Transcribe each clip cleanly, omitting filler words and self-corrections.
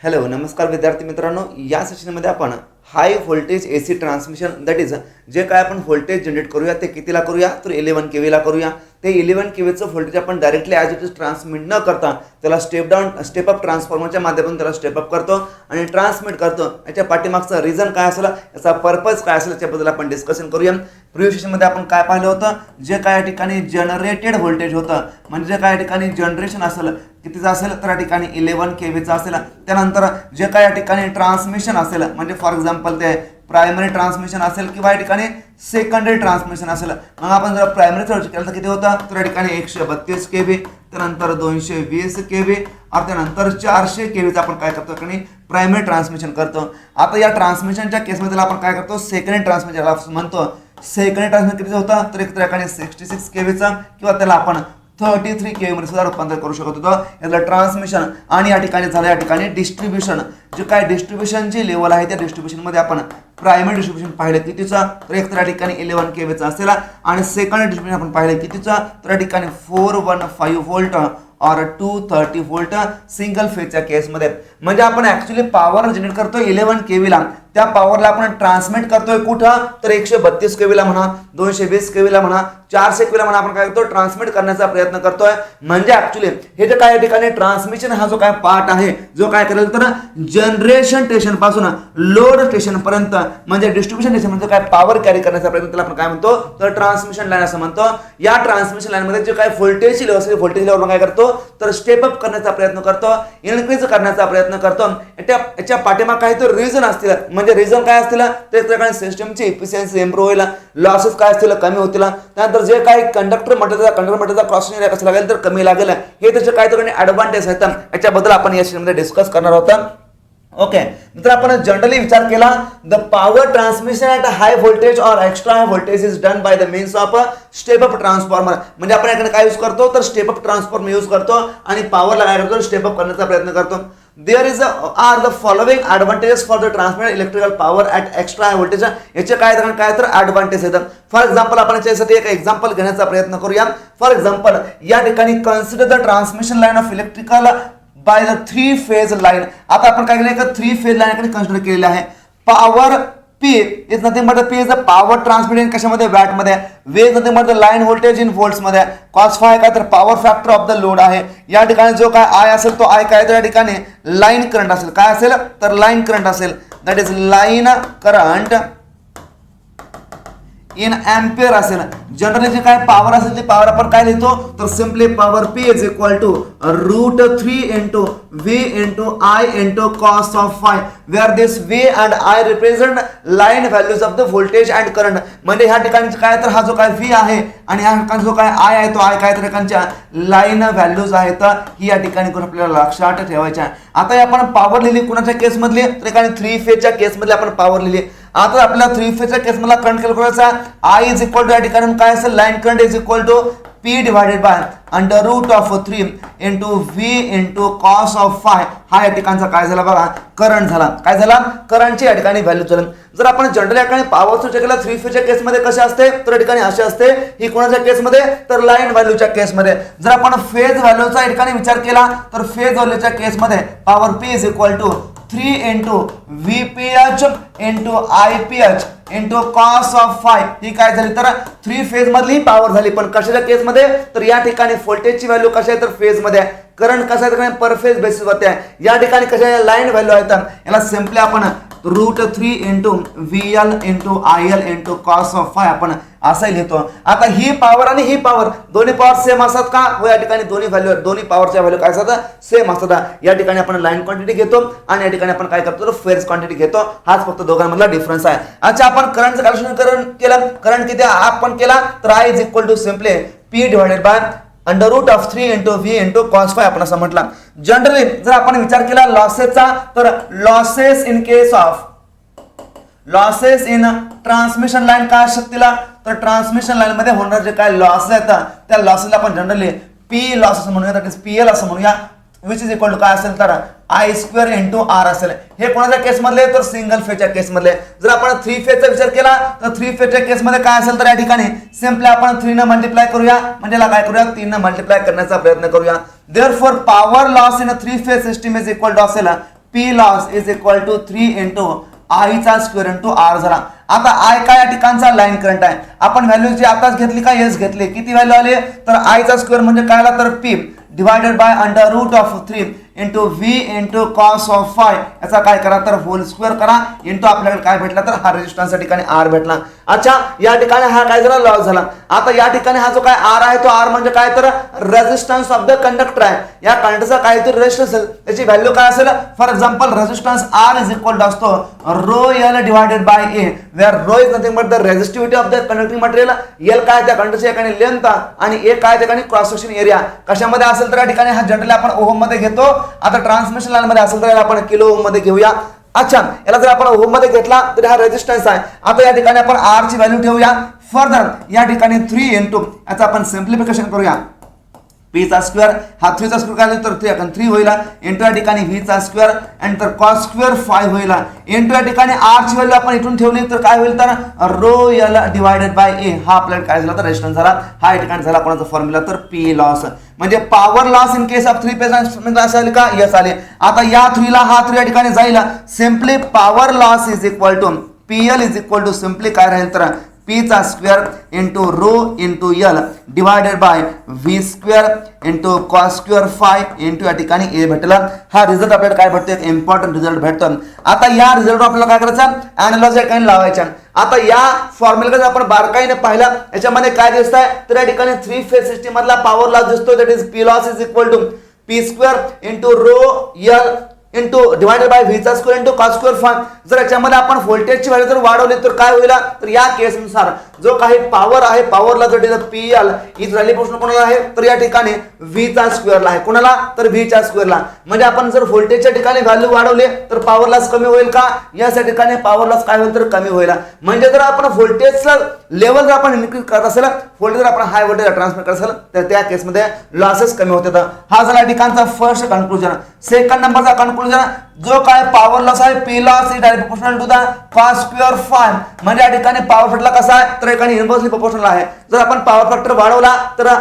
Hello नमस्कार विद्यार्थी मित्रांनो, या सेशनमध्ये आपण high voltage AC transmission that is जे काय आपण व्होल्टेज जनरेट करूया ते कितीला करूया तर 11 केव्ही ला करूया. ते 11 केव्हीचं व्होल्टेज आपण directly as it is transmit न करता त्याला स्टेप अप ट्रान्सफॉर्मरच्या माध्यमातून त्याला स्टेप अप करतो आणि ट्रान्समिट करतो. याच्या पाठीमागचा रिझन काय असेल, याचा पर्पज काय असेल याच्याबद्दल आपण डिस्कशन करूया. प्रिव्हियस सेशनमध्ये आपण काय पाहिलं होतं, जे काय ठिकाणी जनरेटेड व्होल्टेज होतं म्हणजे जे काय ठिकाणी जनरेशन असेल कितीचं असेल तर या ठिकाणी 11 केव्हीचं असेल. त्यानंतर जे काय या ठिकाणी ट्रान्समिशन असेल म्हणजे फॉर एक्झाम्पल ते प्रायमरी ट्रान्समिशन असेल किंवा या ठिकाणी सेकंडरी ट्रान्समिशन असेल. मग आपण जर प्रायमरी सर्च केलं तर किती होतं तर या ठिकाणी 132 केव्ही, त्यानंतर 220 केव्ही आणि त्यानंतर 400 केव्हीचं आपण काय करतो आणि प्रायमरी ट्रान्समिशन करतो. आता या ट्रान्समिशनच्या केसमध्ये आपण काय करतो, सेकंडरी ट्रान्समिशन म्हणतो. सेकंडरी ट्रान्समिशन कितीचं होतं तर एक ठिकाणी 66 केव्हीचा किंवा त्याला आपण 33 केव्ही मध्ये सुद्धा रूपांतर करू शकत होतो. याला ट्रान्समिशन आणि या ठिकाणी झालं या ठिकाणी डिस्ट्रीब्युशन. जे काय डिस्ट्रीब्युशनची लेवल आहे त्या डिस्ट्रीब्युशन मध्ये आपण प्रायमरी डिस्ट्रीब्युशन पाहिलं कितीचा तर एक तर या ठिकाणी 11 केव्हीचा असेल आणि सेकंडरी डिस्ट्रीब्युशन आपण पाहिलं कितीचा तर या ठिकाणी 415 व्होल्ट और 230 व्होल्ट सिंगल फेजच्या केसमध्ये. म्हणजे आपण ऍक्च्युली पॉवर जनरेट करतोय 11 केव्हीला, त्या पॉवरला आपण ट्रान्समिट करतोय कुठं तर 132 केव्हीला म्हणा, 220 केव्हीला म्हणा, 400 केव्हीला म्हणा, आपण काय करतो ट्रान्समिट करण्याचा प्रयत्न करतोय. म्हणजे ऍक्च्युली हे जे काय ठिकाणी ट्रान्समिशन हा जो काय पार्ट आहे जो काय करेल तर जनरेशन स्टेशन पासून लोड स्टेशन पर्यंत म्हणजे डिस्ट्रीब्युशन स्टेशन म्हणजे काय पॉवर कॅरी करण्याचा प्रयत्न त्याला आपण काय म्हणतो तर ट्रान्समिशन लाईन असं म्हणतो. या ट्रान्समिशन लाईन मध्ये जे काय व्होल्टेज लेवल असेल व्होल्टेज लेवल काय करतो तर स्टेप अप करण्याचा प्रयत्न करतो, इन्क्रीज करण्याचा प्रयत्न करतो. याच्या पाठीमागे काही तर रिझन असतील. म्हणजे रिझन काय असतील तर एक प्रकारे सिस्टमची इफिशियन्सी इम्प्रूव्ह होईल, लॉसेस काय असतील कमी होतील, त्यानंतर जे काही कंडक्टर मटेरियलचा क्रॉस एरिया कसा लागेल तर कमी लागेल. हे त्याचे काय तर ऍडव्हान्टेज आहेत. याच्याबद्दल आपण या सेशनमध्ये डिस्कस करणार आहोत. ओके तर आपण जनरली विचार केला the power transmission at high voltage और extra high voltage is done by the means of step up transformer. म्हणजे आपण याकडे काय यूज करतो तर स्टेप अप ट्रान्सफॉर्मर यूज करतो आणि पॉवरला काय करतो स्टेप अप करण्याचा प्रयत्न करतो. There are the following advantages for the transmitted electrical power at extra high voltage. याचे काय तर ऍडव्हान्टेज आहेत. फॉर एक्झाम्पल आपण याच्यासाठी एक एक्झाम्पल घेण्याचा प्रयत्न करूया. फॉर एक्झाम्पल या ठिकाणी consider the transmission line of electrical by the 3 phase line. आता आपण काय केलं 3 फेज लाईन कन्सिडर केलेली आहे. Power P is nothing but P is the power transmitted कशामध्ये वॅट मध्ये, V is nothing but the line voltage in volts मध्ये, cos phi काय तर power factor of the load आहे. या ठिकाणी जो काय I असेल तो I काय तर या ठिकाणी लाईन करंट असेल. काय असेल तर लाईन करंट असेल, that is line current in ampere असेल. जनरली जे काय पॉवर असेल ते पॉवर आपण काय लिहितो तर simply power P is equal to √3 into V into I into cos of phi, where this V and I represent line values of the voltage and current. म्हणजे ह्या ठिकाणी काय तर हा जो काय V आहे आणि ह्या ठिकाणी जो काय I आहे तो I काय तर ठिकाणच्या लाईन व्हॅल्यूज आहेत. ही या ठिकाणी आपल्याला लक्षात ठेवायच्या. आता आपण पॉवर लिहिली कुणाच्या केस मधली तर ठिकाणी 3 फेजच्या केस मध्ये आपण पॉवर लिहिली. आता आपल्याला 3 फेजच्या केस मध्ये करंट कॅल्क्युलेट करायचा. I इज इक्वल टू या ठिकाणी काय असेल line current is equal to P divided by under root of 3 into V into cos of phi. हा या ठिकाणचा काय झाला बघा करंट झाला. काय झाला करंटची या ठिकाणी व्हॅल्यू झाली. जर आपण जनरली या ठिकाणी पॉवर स्विच केला 3 फेजच्या केस मध्ये कसे असते तर या ठिकाणी असे असते. ही कोणाच्या केस मध्ये तर लाईन व्हॅल्यूच्या केस मध्ये. जर आपण फेज व्हॅल्यूचा या ठिकाणी विचार केला तर फेज व्हॅल्यूच्या केस मध्ये power P is equal to 3 into VPH into IPH into cos of phi. ही काय झाली तर 3 फेज मधली पॉवर झाली. पण कशाच्या केस मध्ये तर या ठिकाणी व्होल्टेजची व्हॅल्यू कशा आहे तर फेज मध्ये आहे, करंट कशा आहे पर फेज बेसिस वरती आहे. या ठिकाणी कशा लाईन व्हॅल्यू आहेत. याला सिंपली आपण √3 into VL into IL into cos of five आपण असं लिहितो. आता ही पॉवर आणि ही पॉवर दोन्ही पॉवर सेम असतात का हो, या ठिकाणी दोन्ही व्हॅल्यू दोन्ही पॉवरच्या व्हॅल्यू काय असतात सेम असतात. या ठिकाणी आपण लाईन क्वांटिटी घेतो आणि या ठिकाणी आपण काय करतो फेज क्वांटिटी घेतो. हाच फक्त दोघांमधला डिफरन्स आहे. अच्छा आपण करंटचं कॅल्क्युलेशन केलं, करंट किती आपण केला तर I is equal to simply P divided by under root of 3 into V into cos phi आपण असं म्हटलं. जनरली जर आपण विचार केला लॉसेसचा तर losses in case of losses in transmission line काय शकतीला तर ट्रान्समिशन लाईन मध्ये होणार जे काय लॉसेस आहेत त्या लॉसेसला आपण जनरली P लॉसेस म्हणूया, दॅट इज PL असं म्हणूया, विच इज इक्वल टू काय असेल तर I² इंटू R असेल. हे कोणाच्या केस मधले तर सिंगल फेजच्या केस मधले. जर आपण 3 फेजचा विचार केला तर 3 फेजच्या केस मध्ये काय असेल तर या ठिकाणी सिंपली आपण 3 न मल्टिप्लाय करूया म्हणजे याला काय करूया 3 न मल्टिप्लाय करण्याचा प्रयत्न करूया. Therefore power loss in 3 phase system is equal to असेल P loss is equal to 3 into आयचा स्क्वेअर इंटू आर झाला. आता आय काय या ठिकाणचा लाईन करंट आहे. आपण व्हॅल्यू जी आताच घेतली का एस घेतली, किती व्हॅल्यू आली तर आयचा स्क्वेअर म्हणजे काय आला तर P divided by under root of 3 into V into cos of phi, याचा काय करा तर होल स्क्वेअर करा इंटू आपल्याकडे काय भेटला तर हा रेजिस्टन्सच्या ठिकाणी आर भेटला. अच्छा, या ठिकाणी हा काय झाला लॉस झाला. आता या ठिकाणी हा जो काय आर आहे तो आर म्हणजे काय तर रेजिस्टन्स ऑफ द कंडक्टर आहे. या कंडक्टरचा काहीतरी रेजिस्टन्स त्याची व्हॅल्यू काय असेल. For example resistance R is equal to असतो rho L divided by A, where rho is nothing but the resistivity of the conducting material. L काय त्या कंडक्टरच्या ठिकाणी लेंथ आणि ए काय त्या ठिकाणी क्रॉस सेक्शन एरिया. कशामध्ये असेल तर या ठिकाणी हा जनरली आपण ओहम मध्ये घेतो. आता ट्रान्समिशन लाईन मध्ये असेल तर याला आपण किलो ओहम मध्ये घेऊया. अच्छा, याला जर आपण ओहम मध्ये घेतला तर हा रेजिस्टन्स आहे. आता या ठिकाणी आपण आर ची व्हॅल्यू ठेवूया. फर्दर या ठिकाणी 3 इंटू याचा आपण सिम्प्लिफिकेशन करूया. पी चा स्क्वेअर हा 3 चा स्क्वेअर काय तर 3 होईल इंटू या ठिकाणी व्ही चा स्क्वेअर आणि तर कॉस स्क्वेअर 5 होईल इंटू या ठिकाणी आर ची व्हॅल्यू आपण इथून ठेवली तर काय होईल तर रो एल डिवायडेड बाय ए. हा आपल्याला काय झाला तर रेजिस्टन्स झाला. हा या ठिकाणी झाला कोणाचा फॉर्म्युला तर पी लॉस म्हणजे power loss in case of 3 phase असेल का यस आले. आता या 3 ला हा 3 या ठिकाणी जाईल. Simply power loss is equal to PL is equal to simply काय राहील तर पी चा square into rho into L divided by V square into cos square 5 into या ठिकाणी ए भेटला. हा रिझल्ट आपल्याला काय भेटतो एक इम्पॉर्टंट रिझल्ट भेटतो. आता या रिझल्ट आपल्याला काय करायचं अॅनालॉजी काही लावायच्या. आता या फॉर्म्युला आपण बारकाईने पाहिला याच्यामध्ये काय दिसत आहे तर या ठिकाणी 3 फेज सिस्टीम मधला पॉवर लॉस दिसतो that is P loss is equal to P square into rho L into divided by V चा स्क्वेअर इंटू कॉस स्क्वेअर 5. जर याच्यामध्ये आपण व्होल्टेजची व्हॅल्यू जर वाढवली तर काय होईल तर या केसनुसार जो काही पॉवर आहे पॉवरला जर पी एल इज व्हॅल्यू पोषण कोणाला आहे तर या ठिकाणी व्ही चा स्क्वेअरला आहे. कोणाला तर व्ही च्या स्क्वेअरला. म्हणजे आपण जर व्होल्टेजच्या ठिकाणी व्हॅल्यू वाढवले तर पॉवर लॉस कमी होईल का या ठिकाणी पॉवर लॉस काय होईल तर कमी होईल. म्हणजे जर आपण व्होल्टेजचा लेवल जर आपण इन्क्रीज करत असेल व्होल्टेज जर आपण हाय व्होल्टेज ट्रान्सफर करत असेल तर त्या केसमध्ये लॉसेस कमी होतात. हा झाला ठिकाणचा फर्स्ट कन्क्लुजन. सेकंड नंबरचा कन्क्लुजन जो काय पॉवर लॉस आहे P loss is direct proportional to the cos square 5 म्हणजे या ठिकाणी पॉवर फॅक्टर कसा आहे तर एकाने इन्व्हर्सली प्रोपोर्शनल आहे. जर आपण पॉवर फॅक्टर वाढवला तर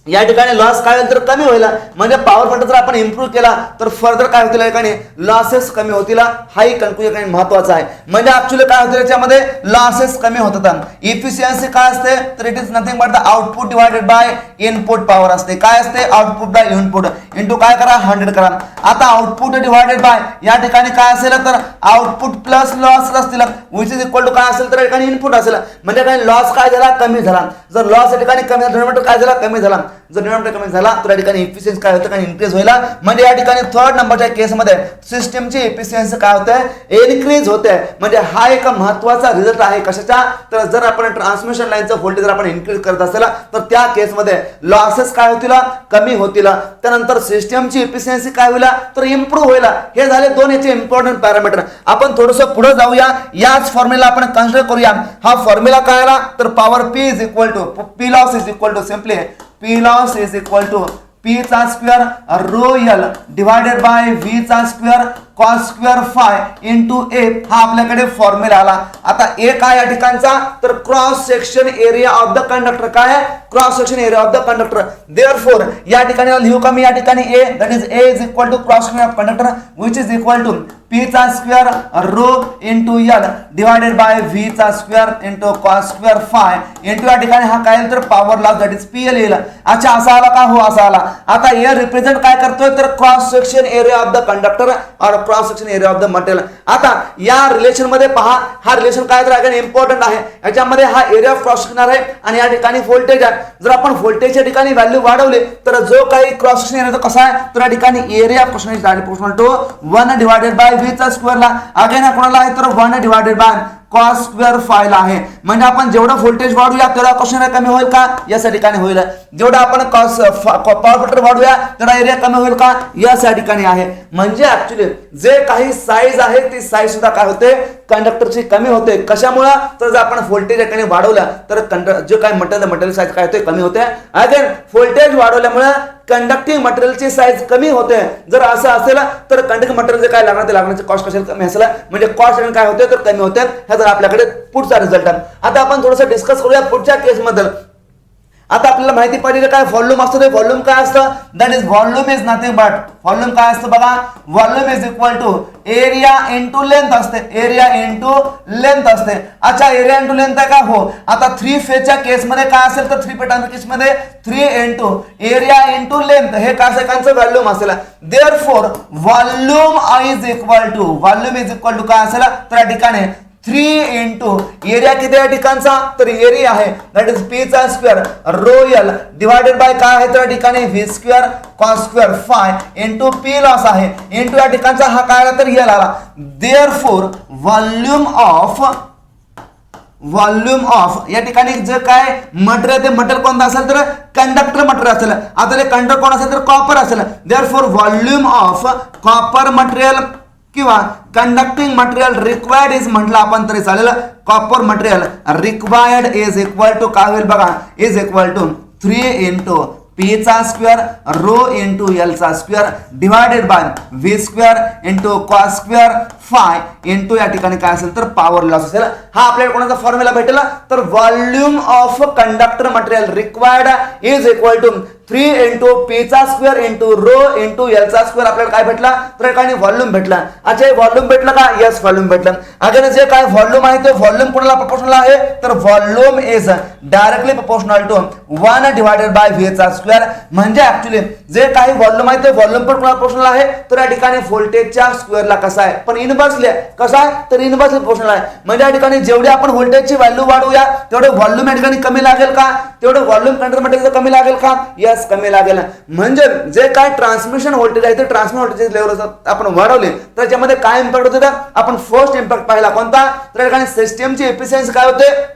या ठिकाणी लॉस काय होईल तर कमी होईल. म्हणजे पॉवर फॅक्टर जर आपण इम्प्रूव्ह केला तर फर्दर काय होतील या ठिकाणी लॉसेस कमी होतील. हाही कन्क्लुजन महत्वाचा आहे. म्हणजे ऍक्च्युअली काय होतं याच्यामध्ये लॉसेस कमी होतात. इफिशियन्सी काय असते तर it is nothing but the output divided by input power असते. काय असते आउटपुट बाय इनपुट इंटू काय करा 100 करा. आता आउटपुट डिवायडेड बाय या ठिकाणी काय असेल तर आउटपुट प्लस लॉस असतील विच इज इक्वल टू काय असेल तर या ठिकाणी इनपुट असेल. म्हणजे काय लॉस काय झाला कमी झाला. जर लॉस या ठिकाणी कमी झाला डिनॉमिनेटर काय झाला कमी झाला. जर डिनॉमिनेटर कमी झाला तर या ठिकाणी इफिशियन्सी काय होतं काय इन्क्रीज होईल. म्हणजे या ठिकाणी थर्ड नंबरच्या केसमध्ये सिस्टमची इफिशियन्सी काय होते इन्क्रीज होते. म्हणजे हा एक महत्वाचा रिझल्ट आहे कशाचा तर जर आपण ट्रान्समिशन लाईनचं व्होल्टेज जर आपण इन्क्रीज करत असेल तर त्या केसमध्ये लॉसेस काय होतील कमी होतील. त्यानंतर सिस्टमची इफिशियन्सी काय होईल तर इम्प्रूव्ह होईल. हे झाले दोन याचे इम्पॉर्टंट पॅरामीटर. आपण थोडंसं पुढे जाऊया. याच फॉर्म्युला आपण कन्सिडर करूया. हा फॉर्म्युला काय आला तर power P is equal to P loss is equal to simply P loss is equal to P चा square rho L divided by V चा square cos square 5 into A. हा आपल्याकडे फॉर्म्युला आला. आता ए काय या ठिकाणचा तर cross section area of the conductor. काय आहे cross section area of the conductor. Therefore या ठिकाणी लिहू का मी या ठिकाणी A that is A is equal to cross section of conductor which is equal to P चा square rho into L divided by V चा square into cos square 5 into या ठिकाणी हा काय तर power loss that is PL येईल. अच्छा असा आला का हो असा आला. आता ए रिप्रेझेंट काय करतोय तर cross section area of the conductor और cross section area of the material. आता या रिलेशन मध्ये पहा हा रिलेशन काय तर अगेन इम्पॉर्टंट आहे. याच्यामध्ये हा एरिया ऑफ क्रॉस सेक्शन आहे आणि या ठिकाणी व्होल्टेज आहे. जर आपण व्होल्टेजच्या ठिकाणी व्हॅल्यू वाढवले तर जो काही क्रॉस सेक्शन एरिया कसा आहे तर या ठिकाणी area of cross section is direct proportional to 1 divided by V चा स्क्वेअरला. अगेन हा कोणाला आहे तर 1 डिवायडेड बाय कॉस स्क्वेअर 5 आहे. म्हणजे आपण जेवढं व्होल्टेज वाढूया तेवढा क्वेश्चन कमी होईल का या ठिकाणी होईल. जेवढा आपण कॉस पॉवर फॅक्टर वाढूया तेवढा एरिया कमी होईल का या ठिकाणी आहे. म्हणजे ऍक्च्युअली जे काही साईज आहे ती साईज सुद्धा काय होते कंडक्टरची कमी होते. कशामुळे तर जर आपण व्होल्टेज एकाने वाढवला तर जे काही मटेरियल साईज काय होते कमी होते. अगेन व्होल्टेज वाढवल्यामुळे कंडक्टिंग मटेरियलची साईज कमी होते. जर असं असेल तर कंडक्टिंग मटेरियल जे काय लागणार ते लागण्याचे कॉस्ट कशाला कमी असेल म्हणजे कॉस्ट काय होते तर कमी होते. ह्या जर आपल्याकडे पुढचा रिझल्ट आहे. आता आपण थोडंसं डिस्कस करूया पुढच्या केस मध्ये. आता आपल्याला माहिती पाहिजे काय व्हॉल्यूम असतं, ते व्हॉल्यूम काय असतं, that is volume is nothing but, volume काय असतं बघा, volume is equal to area into length असते, एरिया इंटू लेंथ असते. अच्छा एरिया इंटू लेंथ आहे का, हो. आता 3 फेजच्या केसमध्ये काय असेल तर 3 पेटांच्या केसमध्ये 3 इंटू एरिया इंटू लेंथ हे काय सेकंडचं व्हॉल्यूम असेल. Therefore volume is equal to काय असेल तर या ठिकाणी 3 इंटू एरिया किती या ठिकाणचा तर एरिया आहे दॅट इज पी चा square rho L divided bye काय आहे तर या ठिकाणी V square cos square phi into P loss आहे इंटू या ठिकाणचा हा काय आला तर एल आला. देअरफॉर व्हॉल्यूम ऑफ या ठिकाणी जे काय मटेरियल ते मटेरियल कोणतं असेल तर कंडक्टर मटेरियल असेल. आता ते कंडक्टर कोण असेल तर कॉपर असेल. Therefore volume of copper material किंवा कंडक्टिंग मटेरियल रिक्वायर्ड इज म्हटलं आपण तरी चालेल. Copper material required is equal to काय होईल बघा, is equal to 3 into P चा स्क्वेअर रो इंटू एल चा square divided by V square into cos square phi into या ठिकाणी काय असेल तर पॉवर लॉस असेल. हा आपल्याला कोणाचा फॉर्म्युला भेटेल तर volume of conductor material required is equal to 3 into P चा square into rho into L चा स्क्वेअर. आपल्याला काय भेटला तर या ठिकाणी व्हॉल्यूम भेटला. अच्छा व्हॉल्यूम भेटलं का, यस व्हॉल्यूम भेटलं. अगेन जे काय व्हॉल्यूम आहे ते व्हॉल्यूम कोणाला प्रोपोर्शनल आहे तर volume is directly proportional to 1 divided by V चा स्क्वेअर. म्हणजे ऍक्च्युअली जे काही व्हॉल्यूम आहे ते व्हॉल्यूम पण कोणाला प्रोपोर्शनल आहे तर या ठिकाणी व्होल्टेजच्या स्क्वेअरला कसा आहे पण इनव्हर्सली कसा आहे तर इनव्हर्सली प्रोपोर्शनल आहे. म्हणजे या ठिकाणी जेवढी आपण व्होल्टेजची व्हॅल्यू वाढवूया तेवढे व्हॉल्यूम या ठिकाणी कमी लागेल का, तेवढे व्हॉल्यूम कंडक्टर मटेरियलचं कमी लागेल का, यस कमी लागेल. म्हणजे जे काय ट्रान्समिशन व्होल्टेज आहे ते ट्रान्समिशन व्होल्टेज लेवल आपण वाढवले तर त्याच्यामध्ये काय इम्पॅक्ट होते. आपण फर्स्ट इम्पॅक्ट पाहिला कोणता तर या ठिकाणी सिस्टमची एफिशियन्सी काय होते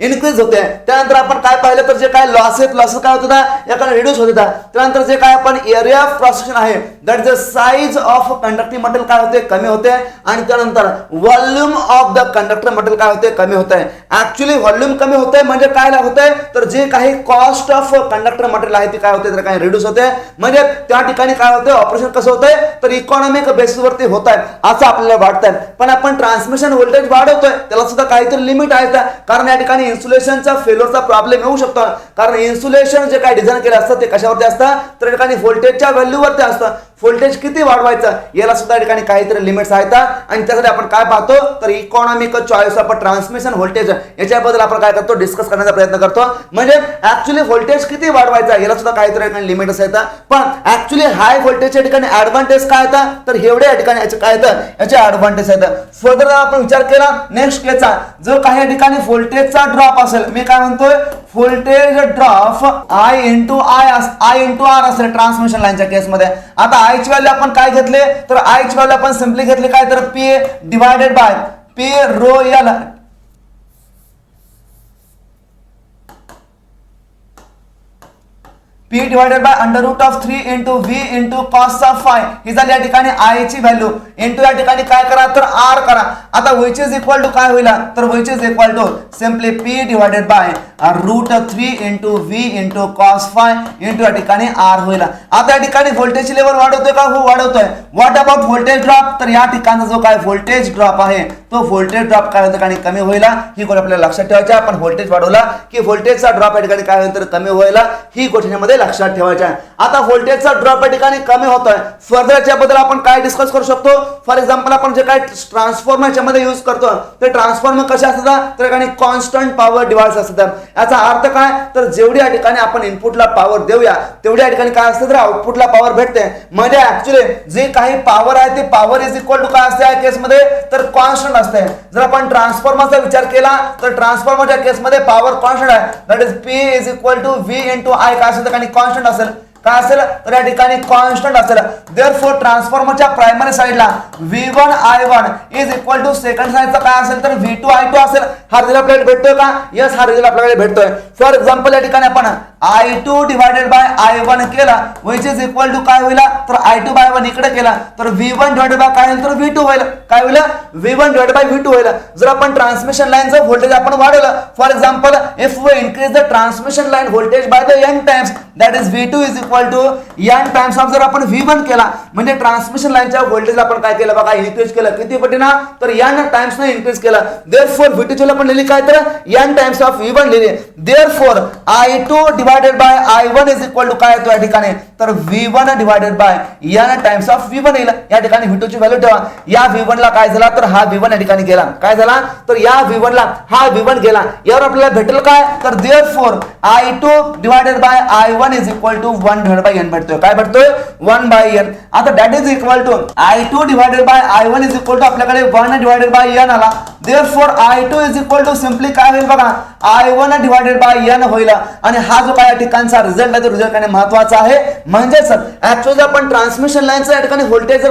इन्क्रीज होते. त्यानंतर आपण काय पाहिलं तर जे काय लॉसेस काय होत होता याकडे रिड्यूस होत होता. त्यानंतर जे काय आपण एरिया ऑफ क्रॉस सेक्शन आहे that is the size of conducting material काय होते कमी होते. आणि त्यानंतर volume of the conductor material काय होते कमी होते. ऍक्च्युअली व्हॉल्यूम कमी होते म्हणजे काय होते तर जे काही कॉस्ट ऑफ कंडक्टर मटेरियल आहे ते काय होते तर काही रिड्यूस होते. म्हणजे त्या ठिकाणी काय होते ऑपरेशन कसं होतंय तर इकॉनॉमिक बेसिसवरती होत आहे असं आपल्याला वाटतंय. पण आपण ट्रान्समिशन व्होल्टेज वाढवतोय त्याला सुद्धा काहीतरी लिमिट आहे कारण या ठिकाणी इन्सुलेशनचा फेल्युअरचा प्रॉब्लेम येऊ शकतो. कारण इन्सुलेशन जे काय डिझाईन केलं असतं ते कशावरती असतं तर ठिकाणी व्होल्टेजच्या व्हॅल्यूवरती असतं. व्होल्टेज किती वाढवायचं याला सुद्धा ठिकाणी काहीतरी लिमिट्स आहेत. आणि त्यासाठी आपण काय पाहतो तर economic choice of transmission voltage याच्याबद्दल आपण काय करतो डिस्कस करण्याचा प्रयत्न करतो. म्हणजे ऍक्च्युअली व्होल्टेज किती वाढवायचा याला सुद्धा काहीतरी लिमिट्स आहेत. पण ऍक्च्युअली हाय व्होल्टेजच्या ठिकाणी ऍडव्हान्टेज काय येतात तर एवढे या ठिकाणी याचे काय येतं याचे ऍडव्हान्टेज आहेत. फर्दर आपण विचार केला नेक्स्ट केसचा जो काही ठिकाणी व्होल्टेजचा ड्रॉप असेल मी काय म्हणतोय voltage drop I into R असेल ट्रान्समिशन लाईनच्या केसमध्ये. आता आय ची व्हॅल्यू आपण काय घेतले तर आय ची व्हॅल्यू आपण सिंपली घेतली काय तर P divided by P rho L P divided by under root of 3 into V into cos of phi ही झाली या ठिकाणी आय ची व्हॅल्यू इंटू या ठिकाणी काय करा तर आर करा. आता विच इज इक्वल टू काय होईल तर which is equal to simply P divided by root 3 into V into cos phi into या ठिकाणी आर होईल. आता या ठिकाणी व्होल्टेज लेवल वाढवतोय का हो वाढवतोय. व्हॉट अबाउट व्होल्टेज ड्रॉप तर या ठिकाणचा जो काय व्होल्टेज ड्रॉप आहे तो व्होल्टेज ड्रॉप काय ठिकाणी कमी होईल ही गोष्ट आपल्याला लक्षात ठेवायची. आपण व्होल्टेज वाढवला की व्होल्टेजचा ड्रॉप या ठिकाणी काय होईल तर कमी होईल ही गोष्टीमध्ये लक्षात ठेवायचं आहे. आता व्होल्टेजचा ड्रॉप या ठिकाणी कमी होतोय. फर्दर याच्याबद्दल आपण काय डिस्कस करू शकतो. फॉर एक्झाम्पल आपण जे काय ट्रान्सफॉर्मर याच्यामध्ये यूज करतो ते ट्रान्सफॉर्मर कसे असतात तर ठिकाणी कॉन्स्टंट पॉवर डिव्हाइस असतात. याचा अर्थ काय तर जेवढी या ठिकाणी आपण इनपुटला पॉवर देऊया तेवढी या ठिकाणी काय असतं तर आउटपुटला पॉवर भेटते. म्हणजे ऍक्च्युअली जे काही पॉवर आहे ते पॉवर इज इक्वल टू काय असते या केसमध्ये तर कॉन्स्टंट असते. जर आपण ट्रान्सफॉर्मरचा विचार केला तर ट्रान्सफॉर्मरच्या केसमध्ये पॉवर कॉन्स्टंट आहे that is P is equal to V into I काय असेल ठिकाणी कॉन्स्टंट असेल काय असेल तर या ठिकाणी कॉन्स्टंट असेल. देअरफॉर ट्रान्सफॉर्मरच्या प्रायमरी साइडला V1 I1 is equal to second साइडचा काय असेल तर V2 I2 असेल. हा रिझल्ट आपल्याला भेटतोय का यस हा रिझल्ट आपल्याला भेटतोय. फॉर एक्झाम्पल या ठिकाणी आपण I2 डिवायडेड बाय I1 केला विच इज इक्वल टू काय होईल तर I2 बाय 1 इकडे केला तर V1 डिवायडेड बाय काय होईल तर V2 होईल काय होईल V1 डिवायडेड बाय V2 होईल जर आपण ट्रान्समिशन लाईनचं व्होल्टेज आपण वाढवलं for example if we increase the transmission line voltage by the n times that is V2 is equal to n times of जर आपण V1 केला म्हणजे ट्रान्समिशन लाईनच्या व्होल्टेज आपण काय केलं बघा इन्क्रीज केलं किती पटीने तर n टाइम्स ने इन्क्रीज केलं देयरफॉर V2 ची आपण लिहिली काय तर n टाइम्स ऑफ V1 लिहिली therefore I2 divided by I1 is equal to काय येतो या ठिकाणी तर V1 divided by n times of V1 येईल या ठिकाणी V2 ची व्हॅल्यू ठेवा या V1 ला काय झाला तर हा V1 या ठिकाणी गेला काय झाला तर या V1 ला हा V1 गेला यावर आपल्याला भेटेल काय तर therefore I2 divided by I1 is equal to 1 divided by n भेटतोय काय भेटतोय 1 बाय n आता that is equal to I2 divided by I1 is equal to आपल्याकडे 1 डिवायडेड बाय n आला therefore I2 is equal to simply काय होईल बघा I1 divided by n होईल आणि हा जो काय या ठिकाणचा रिझल्ट आहे तो रिझल्ट काय महत्त्वाचा आहे म्हणजेच ऍक्च्युअली आपण ट्रान्समिशन लाईनचं या ठिकाणी व्होल्टेज जर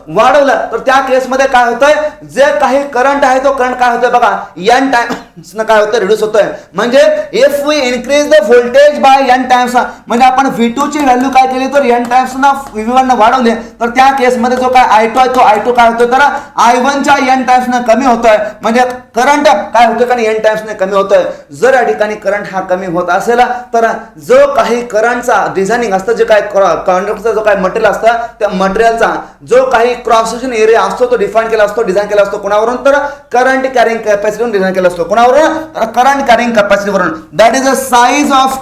वाढवलं तर त्या केस मध्ये काय होतंय जे काही करंट आहे तो करंट काय होतोय बघा n टाइम्स काय होतं रिड्यूस होतोय म्हणजे if we increase the voltage by n times म्हणजे आपण V2 ची व्हॅल्यू काय केली तर n टाइम्स ना V1 ने वाढवले तर त्या केस मध्ये जो काय I2 आहे तो I2 काय होतोय तर I1 च्या n टाइम्स ने कमी होतोय म्हणजे करंट काय होतोय कारण n टाइम्स ने कमी होतोय जर या ठिकाणी करंट हा कमी होत असेल तर जो काही करंटचा डिझायनिंग असतं जे काय कंडक्टरचा जो काय मटेरियल असतं त्या मटेरियलचा जो काही क्रॉस सेक्शन एरिया असतो तो डिफाइन केला असतो डिझाइन केला असतो कोणावरून तर करंट कॅरिंग कॅपॅसिटीवरून डिझाइन केला असतो कोणावरून तर करंट कॅरिंग कॅपॅसिटीवरून that is a size of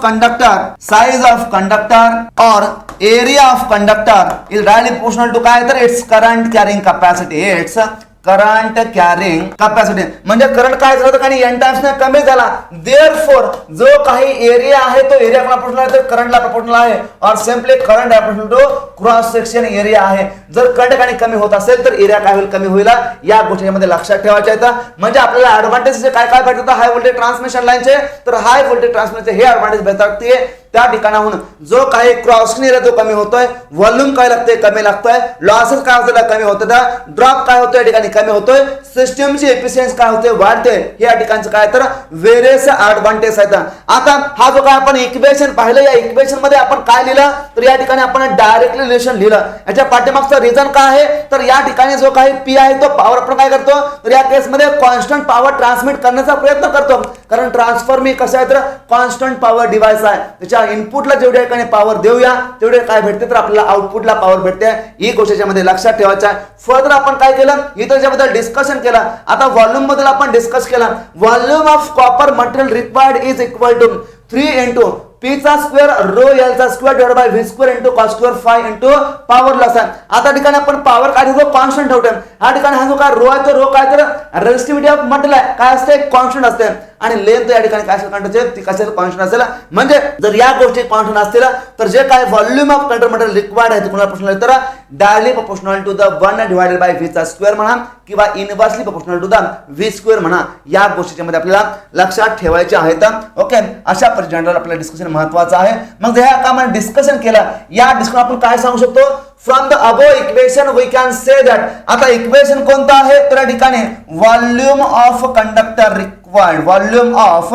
conductor और area of conductor is directly proportional to काय तर its current carrying capacity its current carrying capacity म्हणजे करंट काय झालं कारण n टाइम्स ने कमी झाला देयरफॉर जो काही एरिया आहे तो एरिया प्रोपोर्शनल आहे तर करंटला प्रोपोर्शनल आहे और simply current proportional to cross section area आहे जर करंट काही कमी होत असेल तर एरिया काय होईल कमी होईल या गोष्टीमध्ये लक्षात ठेवायचं आहे म्हणजे आपल्याला ऍडव्हांटेज काय काय भेटतात हाय व्होल्टेज ट्रान्समिशन लाईनचे तर हाय व्होल्टेज ट्रान्समिशनचे हे ऍडव्हांटेज भेटतात ते त्या ठिकाणाहून जो काही क्रॉसिंग एरिया तो कमी होतोय व्हॉल्यूम काय लागतंय कमी लागतोय लॉसेस काय होतं कमी होतं ड्रॉप काय होतोय या ठिकाणी कमी होतोय सिस्टमची एफिशियन्सी काय होते वाढते हे या ठिकाणचं काय तर वेरियस ऍडव्हांटेज आहेत आता हा जो काय आपण इक्वेशन पाहिलं या इक्वेशन मध्ये आपण काय लिहिलं तर या ठिकाणी आपण डायरेक्टली रिलेशन लिहिलं याच्या पाठीमागचं रिझन काय आहे तर या ठिकाणी जो काही पी आहे तो पॉवर आपण काय करतो तर या केस मध्ये कॉन्स्टंट पॉवर ट्रान्समिट करण्याचा प्रयत्न करतो कारण ट्रान्सफॉर्म ही कसं आहे तर कॉन्स्टंट पॉवर डिव्हाइस आहे त्याच्या इनपुटला जेवढे काही पॉवर देऊया तेवढे काय भेटते तर आपल्याला आउटपुटला पॉवर भेटते ही गोष्ट याच्यामध्ये लक्षात ठेवायचं आहे फर्दर आपण काय केलं इथं त्याच्याबद्दल डिस्कशन केला आता व्हॉल्यूम बद्दल आपण डिस्कस केला volume of copper material required is equal to 3 into P चा स्क्वेअर रो L चा square divide by V square into cos square 5 into power loss आहे आता ठिकाणी आपण पॉवर काय ठेवतो कॉन्स्टंट ठेवतो या ठिकाणी हा जो काय रो आहे तो रो काय तर रेझिस्टिव्हिटी ऑफ मटेरियल आहे काय असते कॉन्स्टंट असते आणि लेंथ या ठिकाणी काय कंडक्टरचे ती कशाचं कॉन्स्टंट असेल म्हणजे जर या गोष्टी कॉन्स्टंट असतील तर जे काय volume of conductor material required आहे तुम्हाला प्रश्न तर directly proportional to the 1 divided by V चा स्क्वेअर म्हणा किंवा inversely proportional to the V square म्हणा या गोष्टीच्या मध्ये आपल्याला लक्षात ठेवायचे आहेत ओके अशा जनरल आपलं डिस्कशन महत्त्वाचं आहे मग ह्या कामाने डिस्कशन केलं या डिस्कशन आपण काय सांगू शकतो from the above equation we can say that आता इक्वेशन कोणतं आहे तर या ठिकाणी volume of conductor required volume of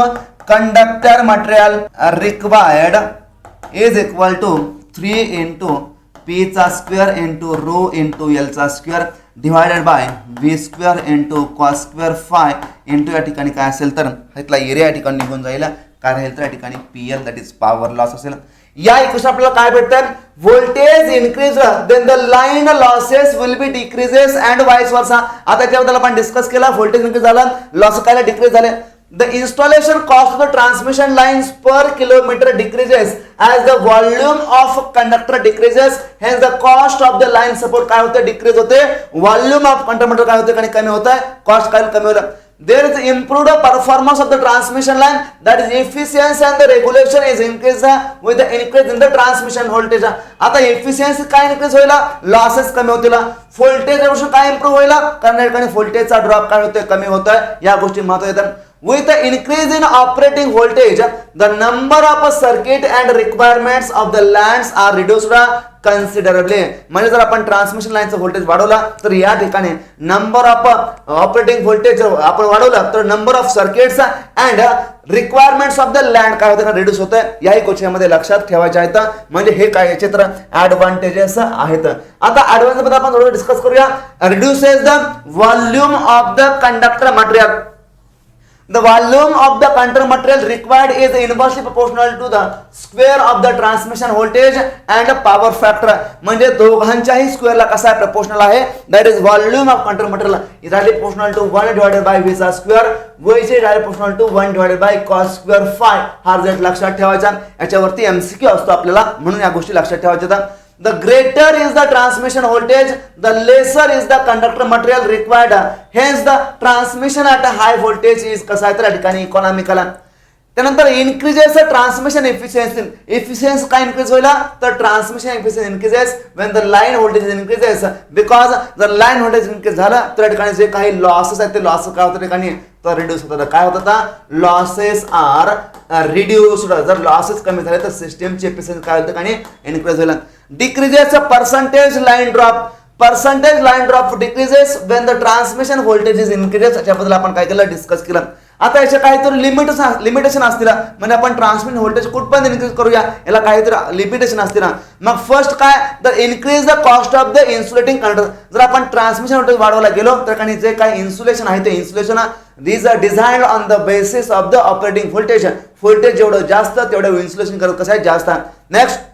conductor material required is equal to 3 into P चा square into rho into L चा square divided by V square into cos square 5 into या ठिकाणी काय असेल तर इथला एरिया या ठिकाणी निघून जाईल काय राहील तर या ठिकाणी PL that is power loss असेल या इक्वेशन आपल्याला काय भेटतं voltage increase then the line losses will be decreases and vice versa आता त्याबद्दल आपण डिस्कस केला व्होल्टेज इन्क्रीज झाला लॉस काय डिक्रीज झाले The installation cost of the transmission lines per kilometer decreases as the volume of conductor decreases. Hence the cost of the line support काय होते decrease होते volume of conductor काय होते आणि कमी होता है cost काय कमी होता There is improved performance of the transmission line that is efficiency and the regulation is increased with the increase in the transmission voltage. आता efficiency काय increase होईला losses कमी होतीला voltage रेगुलेशन काय improve होईला कारण या ठिकाणी voltage चा ड्रॉप काय होतोय कमी होतोय या गोष्टी महत्त्वाच्या आहेत with the increase in operating voltage the number of circuit and requirements of the lands are reduced considerably. म्हणजे जर आपण ट्रान्समिशन लाईनचं व्होल्टेज वाढवला तर या ठिकाणी नंबर ऑफ ऑपरेटिंग व्होल्टेज आपण वाढवलं तर number of circuits and requirements of the land काय होतं रिड्यूस होतं. याही गोष्टीमध्ये लक्षात ठेवायचे आहेत. म्हणजे हे काय याचे तर ऍडव्हान्टेजेस आहेत. आता ऍडव्हान्स मध्ये आपण थोडं डिस्कस करूया. Reduces the volume of the conductor material. The volume of the conductor material required is inversely proportional to the square of the transmission voltage and power factor. म्हणजे दोघांच्याही स्क्वेअरला कसा आहे प्रपोर्शनल आहे. That is volume of conductor material is directly proportional to 1 divided by v चा square व is directly proportional to 1 divided by cos स्क्वेअर phi. हा result लक्षात ठेवायचा. याच्यावरती एमसीक्यू असतो आपल्याला म्हणून या गोष्टी लक्षात ठेवायच्या. The greater is the transmission voltage, the lesser is the conductor material required. Hence the transmission at a high voltage is कसा आहे तर या ठिकाणी इकॉनॉमिकल. त्यानंतर इन्क्रीजेस ट्रान्समिशन एफिशियन्सी. एफिशियन्सी काय इन्क्रीज होईल तर transmission efficiency increases when the line voltage increases. Because जर लाईन व्होल्टेज इन्क्रीज झालं तर या ठिकाणी जे काही लॉसेस आहेत ते लॉस काय होतं ठिकाणी तर रिड्यूस होतात. काय होतं लॉसेस आर रिड्यूस्ड. जर लॉसेस कमी झाले तर सिस्टमची एफिशियन्सी काय होतं ठिकाणी इन्क्रीज होईल. Decreases percentage line drop. Percentage line drop decreases when the transmission voltage is increases. याच्याबद्दल आपण काय केलं डिस्कस केलं. आता याचे काहीतरी लिमिटेशन असतील. म्हणजे आपण ट्रान्समिशन व्होल्टेज कुठपर्यंत इन्क्रीज करूया याला काहीतरी लिमिटेशन असतील. मग फर्स्ट काय तर increase the cost of the insulating conductor. जर आपण ट्रान्समिशन व्होल्टेज वाढवायला गेलो तर काही जे काही इन्सुलेशन आहे ते insulation these are designed on the basis of the operating voltage. Voltage जेवढं जास्त तेवढं इन्सुलेशन करत कसं आहे जास्त. Next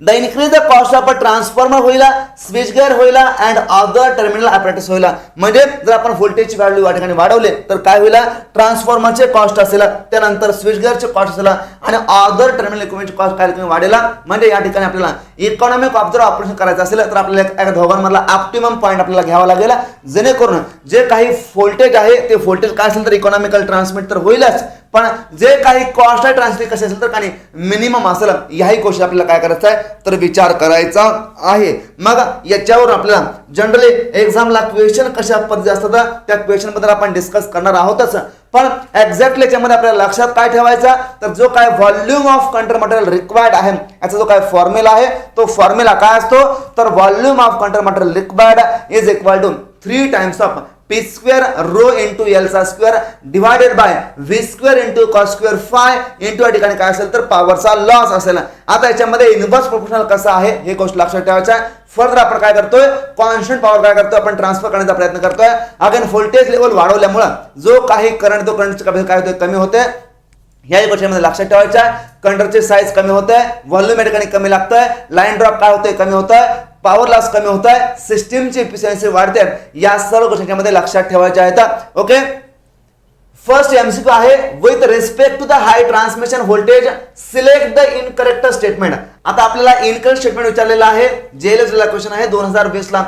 the increase the cost of a transformer होईल, स्विच गेअर होईल अँड अदर टर्मिनल ॲपरेटस होईल. म्हणजे जर आपण व्होल्टेजची व्हॅल्यू या ठिकाणी वाढवले तर काय होईल ट्रान्सफॉर्मरचे कॉस्ट असेल, त्यानंतर स्विच गेअरचे कॉस्ट असेल आणि अदर टर्मिनल इक्विपमेंटचे कॉस्ट काय वाढेल. म्हणजे या ठिकाणी आपल्याला इकॉनॉमिक ऑफ जर ऑपरेशन करायचं असेल तर आपल्याला या दोघांमधला ऑप्टिमम पॉईंट आपल्याला घ्यावा लागेल. जेणेकरून जे काही व्होल्टेज आहे ते व्होल्टेज काय असेल तर इकॉनॉमिकल ट्रान्समिट तर होईलच, पण जे काही कॉस्ट आहे ट्रान्समिट कसे असेल तर काही मिनिमम असेल. याही गोष्टी आपल्याला काय करायचं आहे तर विचार करायचा आहे. मग याच्यावर आपल्याला जनरली एक्झामला क्वेश्चन कशा पद्धती असतात त्या क्वेश्चन बद्दल आपण डिस्कस करणार आहोतच. पण एक्झॅक्टली याच्यामध्ये आपल्याला लक्षात काय ठेवायचा तर जो काय volume of conductor material required आहे याचा जो काय फॉर्म्युला आहे तो फॉर्म्युला काय असतो तर volume of conductor material required is equal to 3 times of P square rho into L square divided by V square into cos square phi into या ठिकाणी काय असेल तर पॉवरचा लॉस असेल. आता याच्यामध्ये इन्व्हर्स प्रोपोर्शनल कसा आहे हे गोष्ट लक्षात ठेवायचं आहे. फर्दर आपण काय करतोय कॉन्स्टंट पॉवर काय करतोय आपण ट्रान्सफर करण्याचा प्रयत्न करतोय. अगेन व्होल्टेज लेवल वाढवल्यामुळे जो काही करंट तो करंटची काय होते कमी होते. याही गोष्टीमध्ये लक्षात ठेवायचं आहे. कंडक्टरचे साईज कमी होत आहे, व्हॉल्यूम या ठिकाणी कमी लागतंय, लाईन ड्रॉप काय होतंय कमी होत आहे, पॉवर लॉस कमी होत आहे, सिस्टीमची एफिशियन्सी वाढते. या सर्व गोष्टींमध्ये लक्षात ठेवायच्या आहेत. ओके, फर्स्ट एमसीक्यू आहे with respect to the high transmission voltage select the incorrect statement. आता आपल्याला इनकरेक्ट स्टेटमेंट विचारलेला आहे. जेएलएस ला क्वेश्चन आहे 2020 ला.